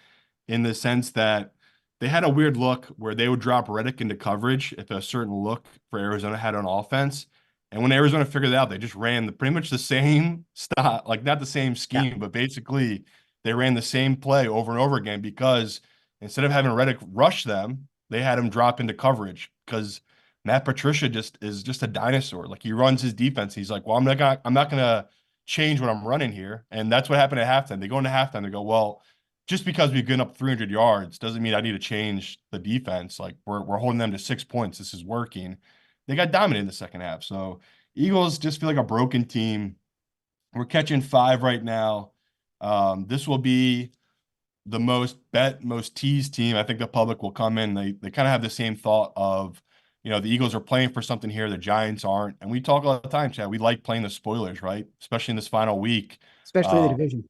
in the sense that they had a weird look where they would drop Reddick into coverage if a certain look for Arizona had on offense. And when Arizona figured it out, they just ran pretty much the same style, like not the same scheme, but basically they ran the same play over and over again because instead of having Reddick rush them, they had him drop into coverage because Matt Patricia is just a dinosaur. Like he runs his defense. He's like, well, I'm not gonna change what I'm running here. And that's what happened at halftime. They go into halftime, they go, well, just because we've given up 300 yards doesn't mean I need to change the defense. Like we're holding them to 6 points. This is working. They got dominated in the second half. So Eagles just feel like a broken team. We're catching 5 right now. This will be the most teased team. I think the public will come in. They kind of have the same thought of, the Eagles are playing for something here. The Giants aren't. And we talk all the time, Chad. We like playing the spoilers, right? Especially in this final week. Especially in the division.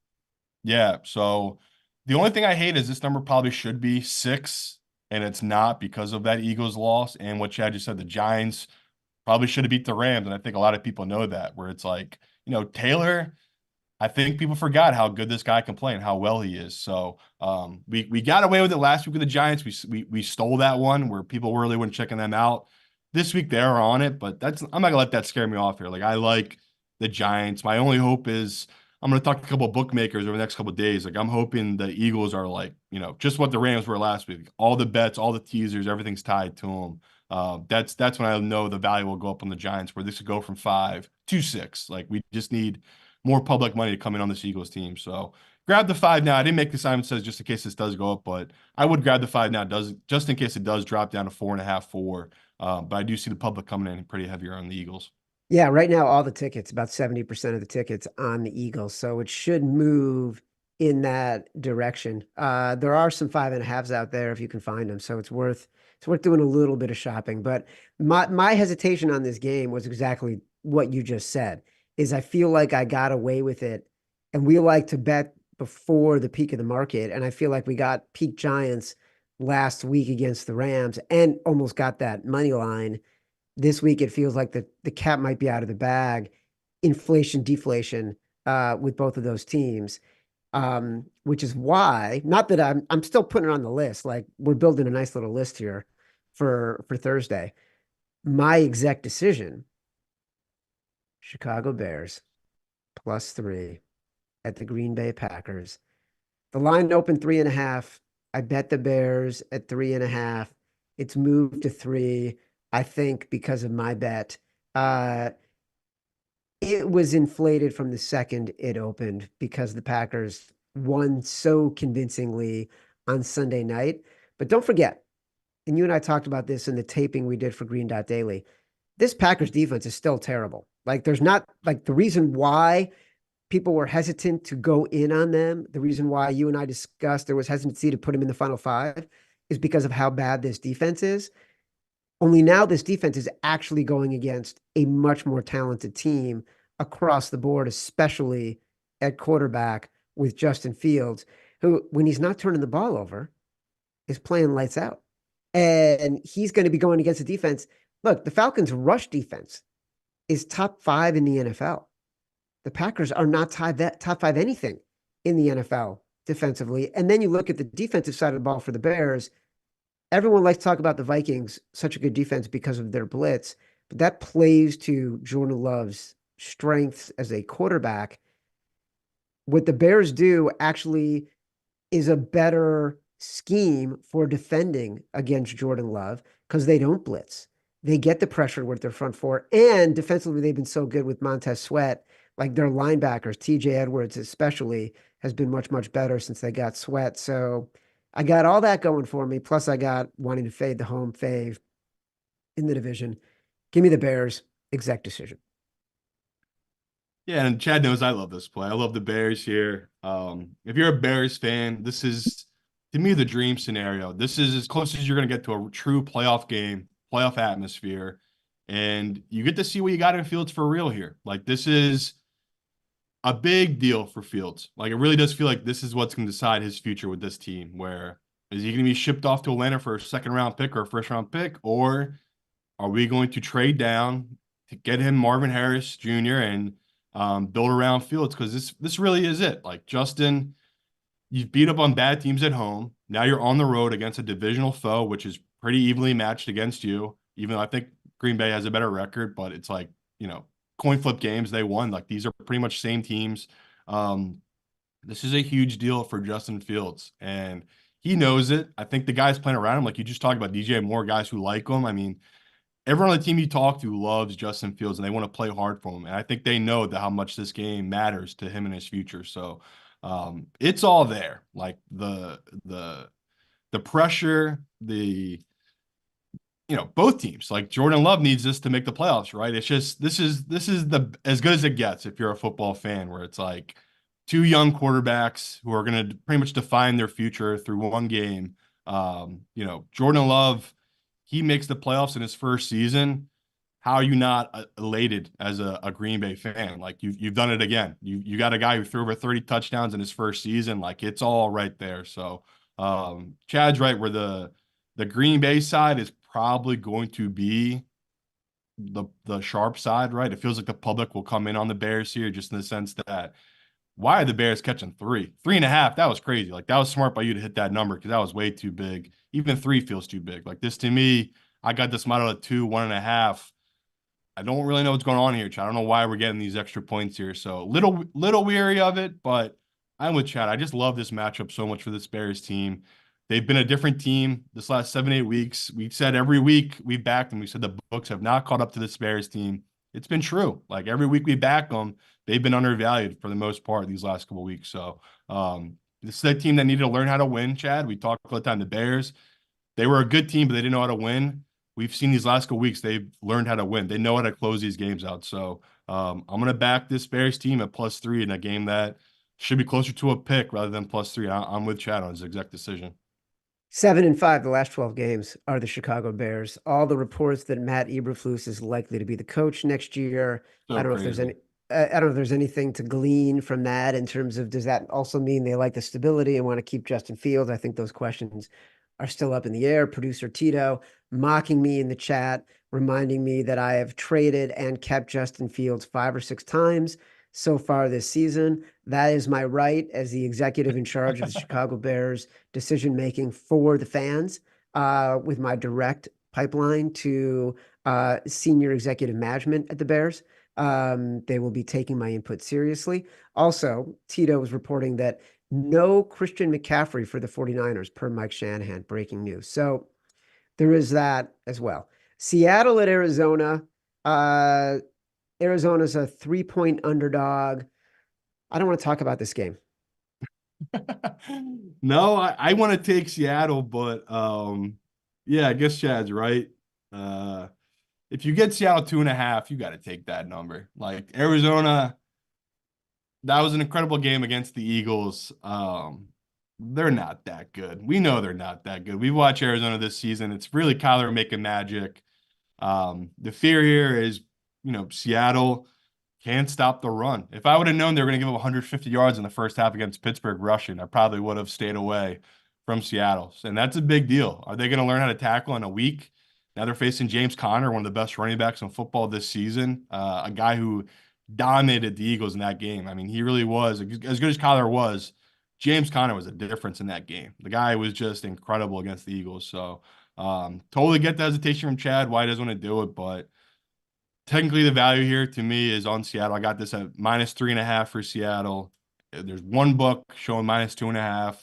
Yeah. So the only thing I hate is this number probably should be 6, and it's not because of that Eagles loss. And what Chad just said, the Giants probably should have beat the Rams. And I think a lot of people know that, where it's like, Taylor, I think people forgot how good this guy can play and how well he is. So we got away with it last week with the Giants. We stole that one where people really weren't checking them out. This week they're on it, but I'm not gonna let that scare me off here. Like I like the Giants. My only hope is I'm gonna talk to a couple of bookmakers over the next couple of days. Like I'm hoping the Eagles are like, just what the Rams were last week. All the bets, all the teasers, everything's tied to them. That's when I know the value will go up on the Giants, where this could go from 5 to 6. Like we just need more public money to come in on this Eagles team. So grab the 5 now. I didn't make the Simon Says just in case this does go up, but I would grab the 5 now, just in case it does drop down to 4.5, 4. But I do see the public coming in pretty heavier on the Eagles. Yeah, right now all the tickets, about 70% of the tickets on the Eagles, so it should move in that direction. There are some 5.5s out there if you can find them, so it's worth doing a little bit of shopping. But my hesitation on this game was exactly what you just said. Is I feel like I got away with it, and we like to bet before the peak of the market, and I feel like we got peak Giants last week against the Rams and almost got that money line. This week, it feels like the cat might be out of the bag, inflation, deflation, with both of those teams, which is why, not that I'm still putting it on the list. Like we're building a nice little list here for Thursday. My exec decision: Chicago Bears +3 at the Green Bay Packers. The line opened 3.5. I bet the Bears at 3.5. It's moved to 3. I think because of my bet. It was inflated from the second it opened because the Packers won so convincingly on Sunday night. But don't forget, and you and I talked about this in the taping we did for Green Dot Daily, this Packers defense is still terrible. Like there's not, like, the reason why people were hesitant to go in on them, the reason why you and I discussed there was hesitancy to put them in the final 5 is because of how bad this defense is. Only now this defense is actually going against a much more talented team across the board, especially at quarterback with Justin Fields, who, when he's not turning the ball over, is playing lights out. And he's going to be going against a defense. Look, the Falcons' rush defense is top 5 in the NFL. The Packers are not top 5 anything in the NFL defensively. And then you look at the defensive side of the ball for the Bears. Everyone likes to talk about the Vikings, such a good defense because of their blitz, but that plays to Jordan Love's strengths as a quarterback. What the Bears do actually is a better scheme for defending against Jordan Love because they don't blitz. They get the pressure with their front 4, and defensively they've been so good with Montez Sweat. Like their linebackers, TJ Edwards especially, has been much, much better since they got Sweat. So I got all that going for me. Plus, I got wanting to fade the home fave in the division. Give me the Bears, exec decision. Yeah, and Chad knows I love this play. I love the Bears here. If you're a Bears fan, this is to me the dream scenario. This is as close as you're going to get to a true playoff game, playoff atmosphere, and you get to see what you got in Fields for real here. Like this is a big deal for Fields. Like it really does feel like this is what's going to decide his future with this team. Where is he going to be shipped off to Atlanta for a second round pick or a first round pick, or are we going to trade down to get him Marvin Harris Jr. and build around Fields? Because this really is it. Like Justin, you've beat up on bad teams at home. Now you're on the road against a divisional foe, which is pretty evenly matched against you. Even though I think Green Bay has a better record, but it's like, coin flip games they won. Like these are pretty much same teams. This is a huge deal for Justin Fields, and he knows it. I think the guys playing around him, like you just talked about DJ Moore, guys who like him. I mean, everyone on the team you talk to loves Justin Fields and they want to play hard for him. And I think they know that how much this game matters to him and his future. So it's all there. Like the pressure, both teams. Like Jordan Love needs this to make the playoffs, right? It's just this is the as good as it gets if you're a football fan, where it's like two young quarterbacks who are going to pretty much define their future through one game. Jordan Love, he makes the playoffs in his first season. How are you not elated as a Green Bay fan? Like you've done it again. You got a guy who threw over 30 touchdowns in his first season. Like it's all right there. So Chad's right, where the Green Bay side is probably going to be the sharp side, right? It feels like the public will come in on the Bears here, just in the sense that why are the Bears catching 3.5? That was crazy. Like that was smart by you to hit that number because that was way too big. Even 3 feels too big. Like this to me, I got this model at 2, 1.5. I don't really know what's going on here, Chad. I don't know why we're getting these extra points here. So little weary of it, but I'm with Chad. I just love this matchup so much for this Bears team. They've been a different team this last 7, 8 weeks. We said every week we backed them. We said the books have not caught up to this Bears team. It's been true. Like every week we back them, they've been undervalued for the most part these last couple of weeks. So this is a team that needed to learn how to win, Chad. We talked all the time. The Bears, they were a good team, but they didn't know how to win. We've seen these last couple weeks, they've learned how to win. They know how to close these games out. So I'm going to back this Bears team at +3 in a game that should be closer to a pick rather than +3. I'm with Chad on his exact decision. 7-5, the last 12 games are the Chicago Bears. All the reports that Matt Eberflus is likely to be the coach next year. So I don't know crazy. if there's I don't know if there's anything to glean from that in terms of, does that also mean they like the stability and want to keep Justin Fields? I think those questions are still up in the air. Producer Tito mocking me in the chat, reminding me that I have traded and kept Justin Fields 5 or 6 times so far this season. That is my right as the executive in charge of the Chicago Bears decision-making for the fans, with my direct pipeline to senior executive management at the Bears. They will be taking my input seriously. Also, Tito was reporting that no Christian McCaffrey for the 49ers per Mike Shanahan, breaking news. So there is that as well. Seattle at Arizona. Arizona's a 3-point underdog. I don't want to talk about this game. No, I want to take Seattle, but yeah, I guess Chad's right. If you get Seattle 2.5, you got to take that number. Like Arizona, that was an incredible game against the Eagles. They're not that good. We know they're not that good. We watch Arizona this season. It's really Kyler making magic. The fear here is, Seattle can't stop the run. If I would have known they were going to give up 150 yards in the first half against Pittsburgh rushing, I probably would have stayed away from Seattle. And that's a big deal. Are they going to learn how to tackle in a week? Now they're facing James Conner, one of the best running backs in football this season, a guy who dominated the Eagles in that game. I mean, he really was. As good as Kyler was, James Conner was a difference in that game. The guy was just incredible against the Eagles. So totally get the hesitation from Chad, why he doesn't want to do it, but technically the value here to me is on Seattle. I got this at -3.5 for Seattle. There's one book showing -2.5.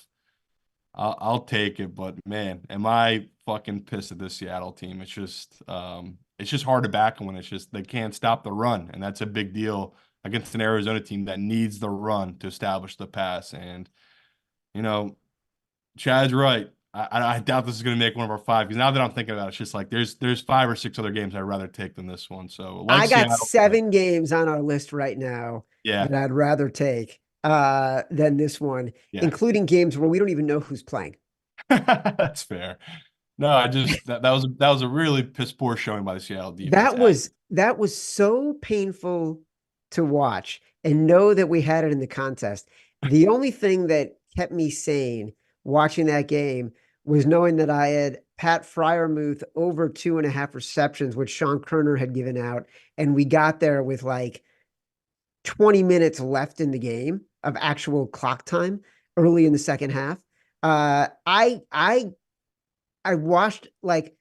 I'll take it, but man, am I fucking pissed at this Seattle team. It's just hard to back them when it's just they can't stop the run, and that's a big deal against an Arizona team that needs the run to establish the pass. And Chad's right. I doubt this is going to make one of our five, because now that I'm thinking about it, it's just like there's 5 or 6 other games I'd rather take than this one. So like I got Seattle, 7 games on our list right now yeah, that I'd rather take than this one, yeah, including games where we don't even know who's playing. that's fair. No, I just that was a really piss poor showing by the Seattle defense. That was so painful to watch and know that we had it in the contest. The only thing that kept me sane watching that game was knowing that I had Pat Fryermuth over 2.5 receptions, which Sean Kerner had given out, and we got there with like 20 minutes left in the game of actual clock time early in the second half. I watched, like,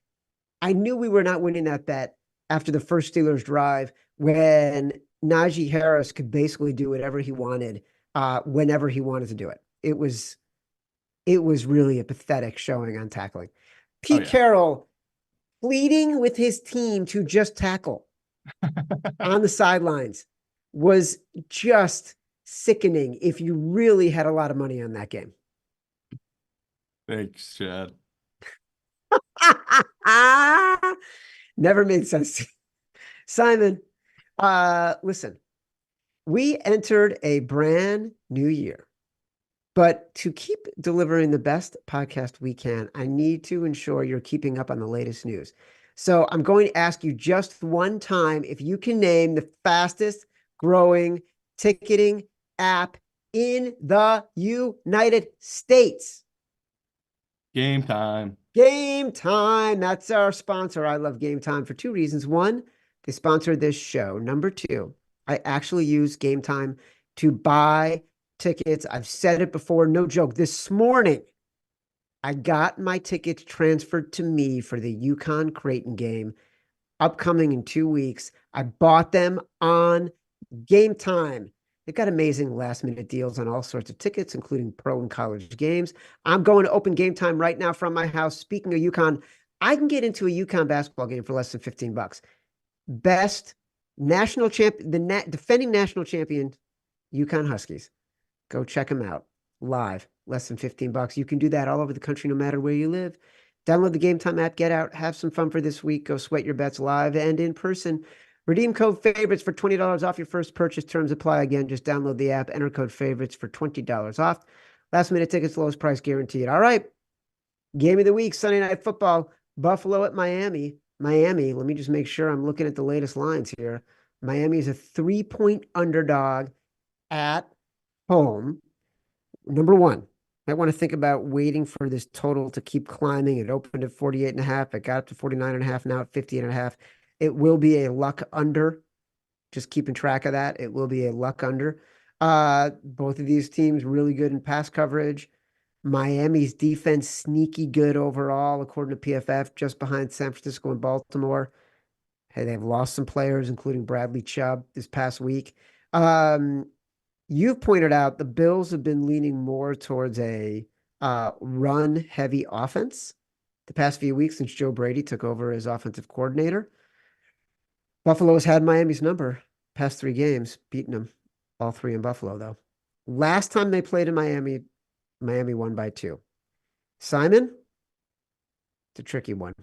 I knew we were not winning that bet after the first Steelers drive when Najee Harris could basically do whatever he wanted, whenever he wanted to do it. It was really a pathetic showing on tackling. Oh Pete yeah. Carroll pleading with his team to just tackle on the sidelines was just sickening if you really had a lot of money on that game. Thanks, Chad. Never made sense to me. Simon, listen, we entered a brand new year, but to keep delivering the best podcast we can, I need to ensure you're keeping up on the latest news. So I'm going to ask you just one time if you can name the fastest growing ticketing app in the United States. Game time. Game Time. That's our sponsor. I love Game Time for 2 reasons. One, they sponsored this show. Number 2, I actually use Game Time to buy tickets. I've said it before, no joke. This morning, I got my tickets transferred to me for the UConn Creighton game upcoming in 2 weeks. I bought them on Game Time. They've got amazing last-minute deals on all sorts of tickets, including pro and college games. I'm going to open Game Time right now from my house. Speaking of UConn, I can get into a UConn basketball game for less than $15. Best national champ, defending national champion, UConn Huskies. Go check them out live, less than $15. You can do that all over the country, no matter where you live. Download the Game Time app, get out, have some fun for this week. Go sweat your bets live and in person. Redeem code favorites for $20 off your first purchase. Terms apply. Again, just download the app, enter code favorites for $20 off. Last minute tickets, lowest price guaranteed. All right. Game of the week, Sunday Night Football. Buffalo at Miami. Miami, let me just make sure I'm looking at the latest lines here. Miami is a 3-point underdog at home. Number one, might want to think about waiting for this total to keep climbing. It opened at 48.5. It got up to 49.5. Now at 50.5. It will be a luck under. Just keeping track of that. It will be a luck under. Both of these teams really good in pass coverage. Miami's defense sneaky good overall, according to PFF, just behind San Francisco and Baltimore. Hey, they've lost some players, including Bradley Chubb this past week. You've pointed out the Bills have been leaning more towards a run-heavy offense the past few weeks since Joe Brady took over as offensive coordinator. Buffalo has had Miami's number past 3 games, beating them all 3 in Buffalo, though. Last time they played in Miami, Miami won by 2. Simon, it's a tricky one.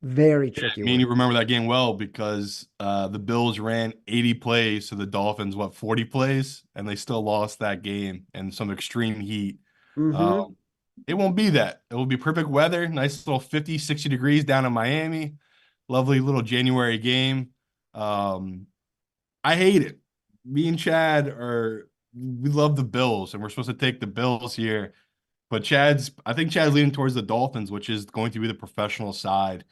Very tricky I mean, one. you remember that game well because the Bills ran 80 plays to the Dolphins, 40 plays, and they still lost that game in some extreme heat. Mm-hmm. It won't be that. It will be perfect weather, nice little 50, 60 degrees down in Miami. Lovely little January game. I hate it. Me and Chad we love the Bills, and we're supposed to take the Bills here. But I think Chad's leaning towards the Dolphins, which is going to be the professional side.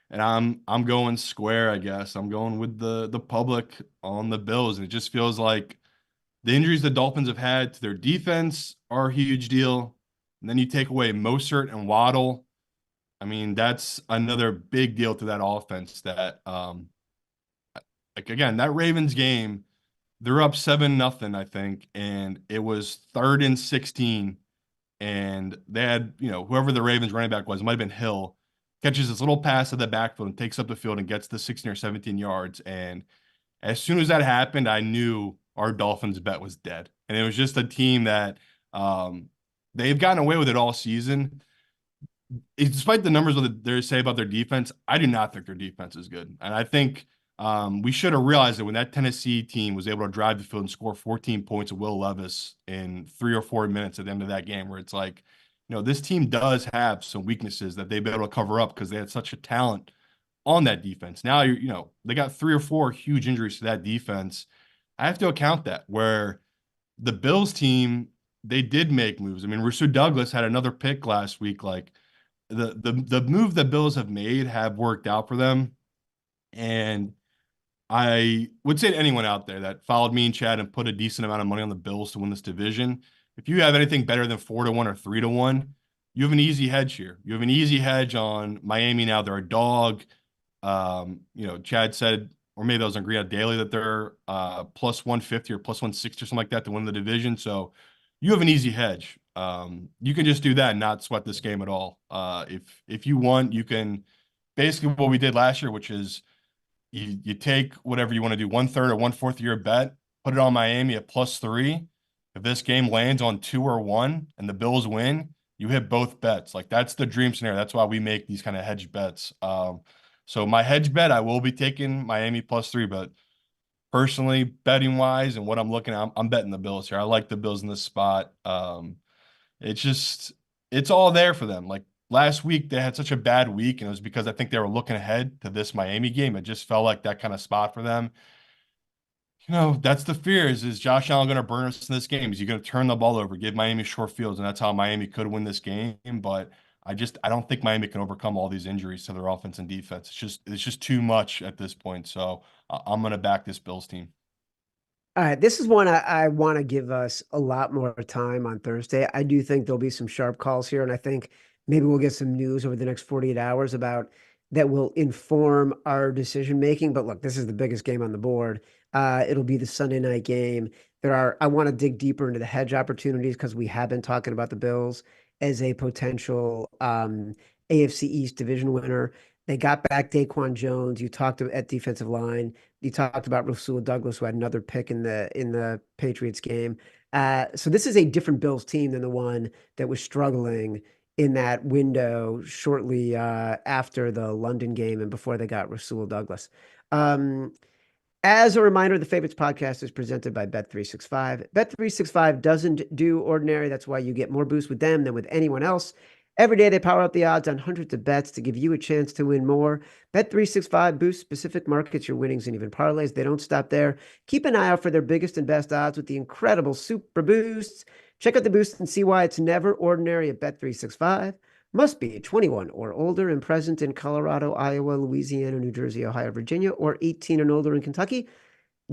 And I'm going square, I guess. I'm going with the public on the Bills. And it just feels like the injuries the Dolphins have had to their defense are a huge deal. And then you take away Mostert and Waddle. I mean, that's another big deal to that offense that like again, that Ravens game, they're up 7-0, I think, and it was 3rd and 16. And they had, whoever the Ravens running back was, it might have been Hill, catches this little pass at the backfield and takes up the field and gets the 16 or 17 yards. And as soon as that happened, I knew our Dolphins bet was dead. And it was just a team that they've gotten away with it all season. despite the numbers what they say about their defense, I do not think their defense is good. And I think we should have realized that when that Tennessee team was able to drive the field and score 14 points of Will Levis in 3 or 4 minutes at the end of that game, where it's like, this team does have some weaknesses that they've been able to cover up because they had such a talent on that defense. Now, they got 3 or 4 huge injuries to that defense. I have to account that where the Bills team, they did make moves. I mean, Rousseau Douglas had another pick last week. Like the move that Bills have made have worked out for them. And I would say to anyone out there that followed me and Chad and put a decent amount of money on the Bills to win this division, if you have anything better than 4-1 or 3-1, you have an easy hedge here. You have an easy hedge on Miami now. They're a dog. Chad said, or maybe I was on Green Out Daily, that they're plus 150 or plus 160 or something like that to win the division. So you have an easy hedge. You can just do that and not sweat this game at all. If you want, you can basically what we did last year, which is you take whatever you want to do, 1/3 or 1/4 year bet, put it on Miami at +3. If this game lands on 2 or 1 and the Bills win, you hit both bets. Like that's the dream scenario. That's why we make these kind of hedge bets. So my hedge bet, I will be taking Miami +3, but personally, betting wise and what I'm looking at, I'm betting the Bills here. I like the Bills in this spot. It's all there for them. Like last week, they had such a bad week, and it was because I think they were looking ahead to this Miami game. It just felt like that kind of spot for them. That's the fear is Josh Allen going to burn us in this game? Is he going to turn the ball over, give Miami short fields? And that's how Miami could win this game. But I don't think Miami can overcome all these injuries to their offense and defense. It's just too much at this point. So I'm going to back this Bills team. All right, this is one I want to give us a lot more time on Thursday. I do think there'll be some sharp calls here, and I think maybe we'll get some news over the next 48 hours about that will inform our decision making. But look, this is the biggest game on the board. It'll be the Sunday night game. I want to dig deeper into the hedge opportunities because we have been talking about the Bills as a potential AFC East division winner. They got back Daquan Jones. You talked at defensive line. You talked about Rasul Douglas, who had another pick in the Patriots game. So this is a different Bills team than the one that was struggling in that window shortly after the London game and before they got Rasul Douglas. As a reminder, the Favorites podcast is presented by Bet365. Bet365 doesn't do ordinary. That's why you get more boost with them than with anyone else. Every day, they power up the odds on hundreds of bets to give you a chance to win more. Bet365 boosts specific markets, your winnings, and even parlays. They don't stop there. Keep an eye out for their biggest and best odds with the incredible Super Boosts. Check out the boost and see why it's never ordinary at Bet365. Must be 21 or older and present in Colorado, Iowa, Louisiana, New Jersey, Ohio, Virginia, or 18 and older in Kentucky.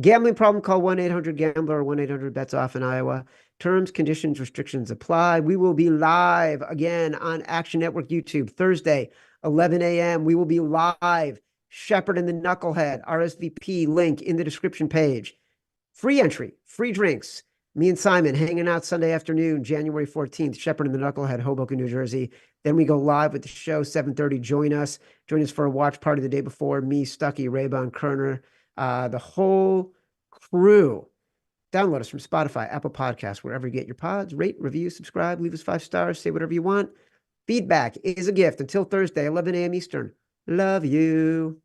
Gambling problem, call 1-800-GAMBLER or 1-800-BETS-OFF in Iowa. Terms, conditions, restrictions apply. We will be live again on Action Network YouTube Thursday, 11 a.m. We will be live. Shepherd and the Knucklehead, RSVP link in the description page. Free entry, free drinks. Me and Simon hanging out Sunday afternoon, January 14th, Shepherd and the Knucklehead, Hoboken, New Jersey. Then we go live with the show, 7:30. Join us. Join us for a watch party the day before. Me, Stuckey, Raybon, Kerner, the whole crew. Download us from Spotify, Apple Podcasts, wherever you get your pods. Rate, review, subscribe, leave us 5 stars, say whatever you want. Feedback is a gift. Until Thursday, 11 a.m. Eastern. Love you.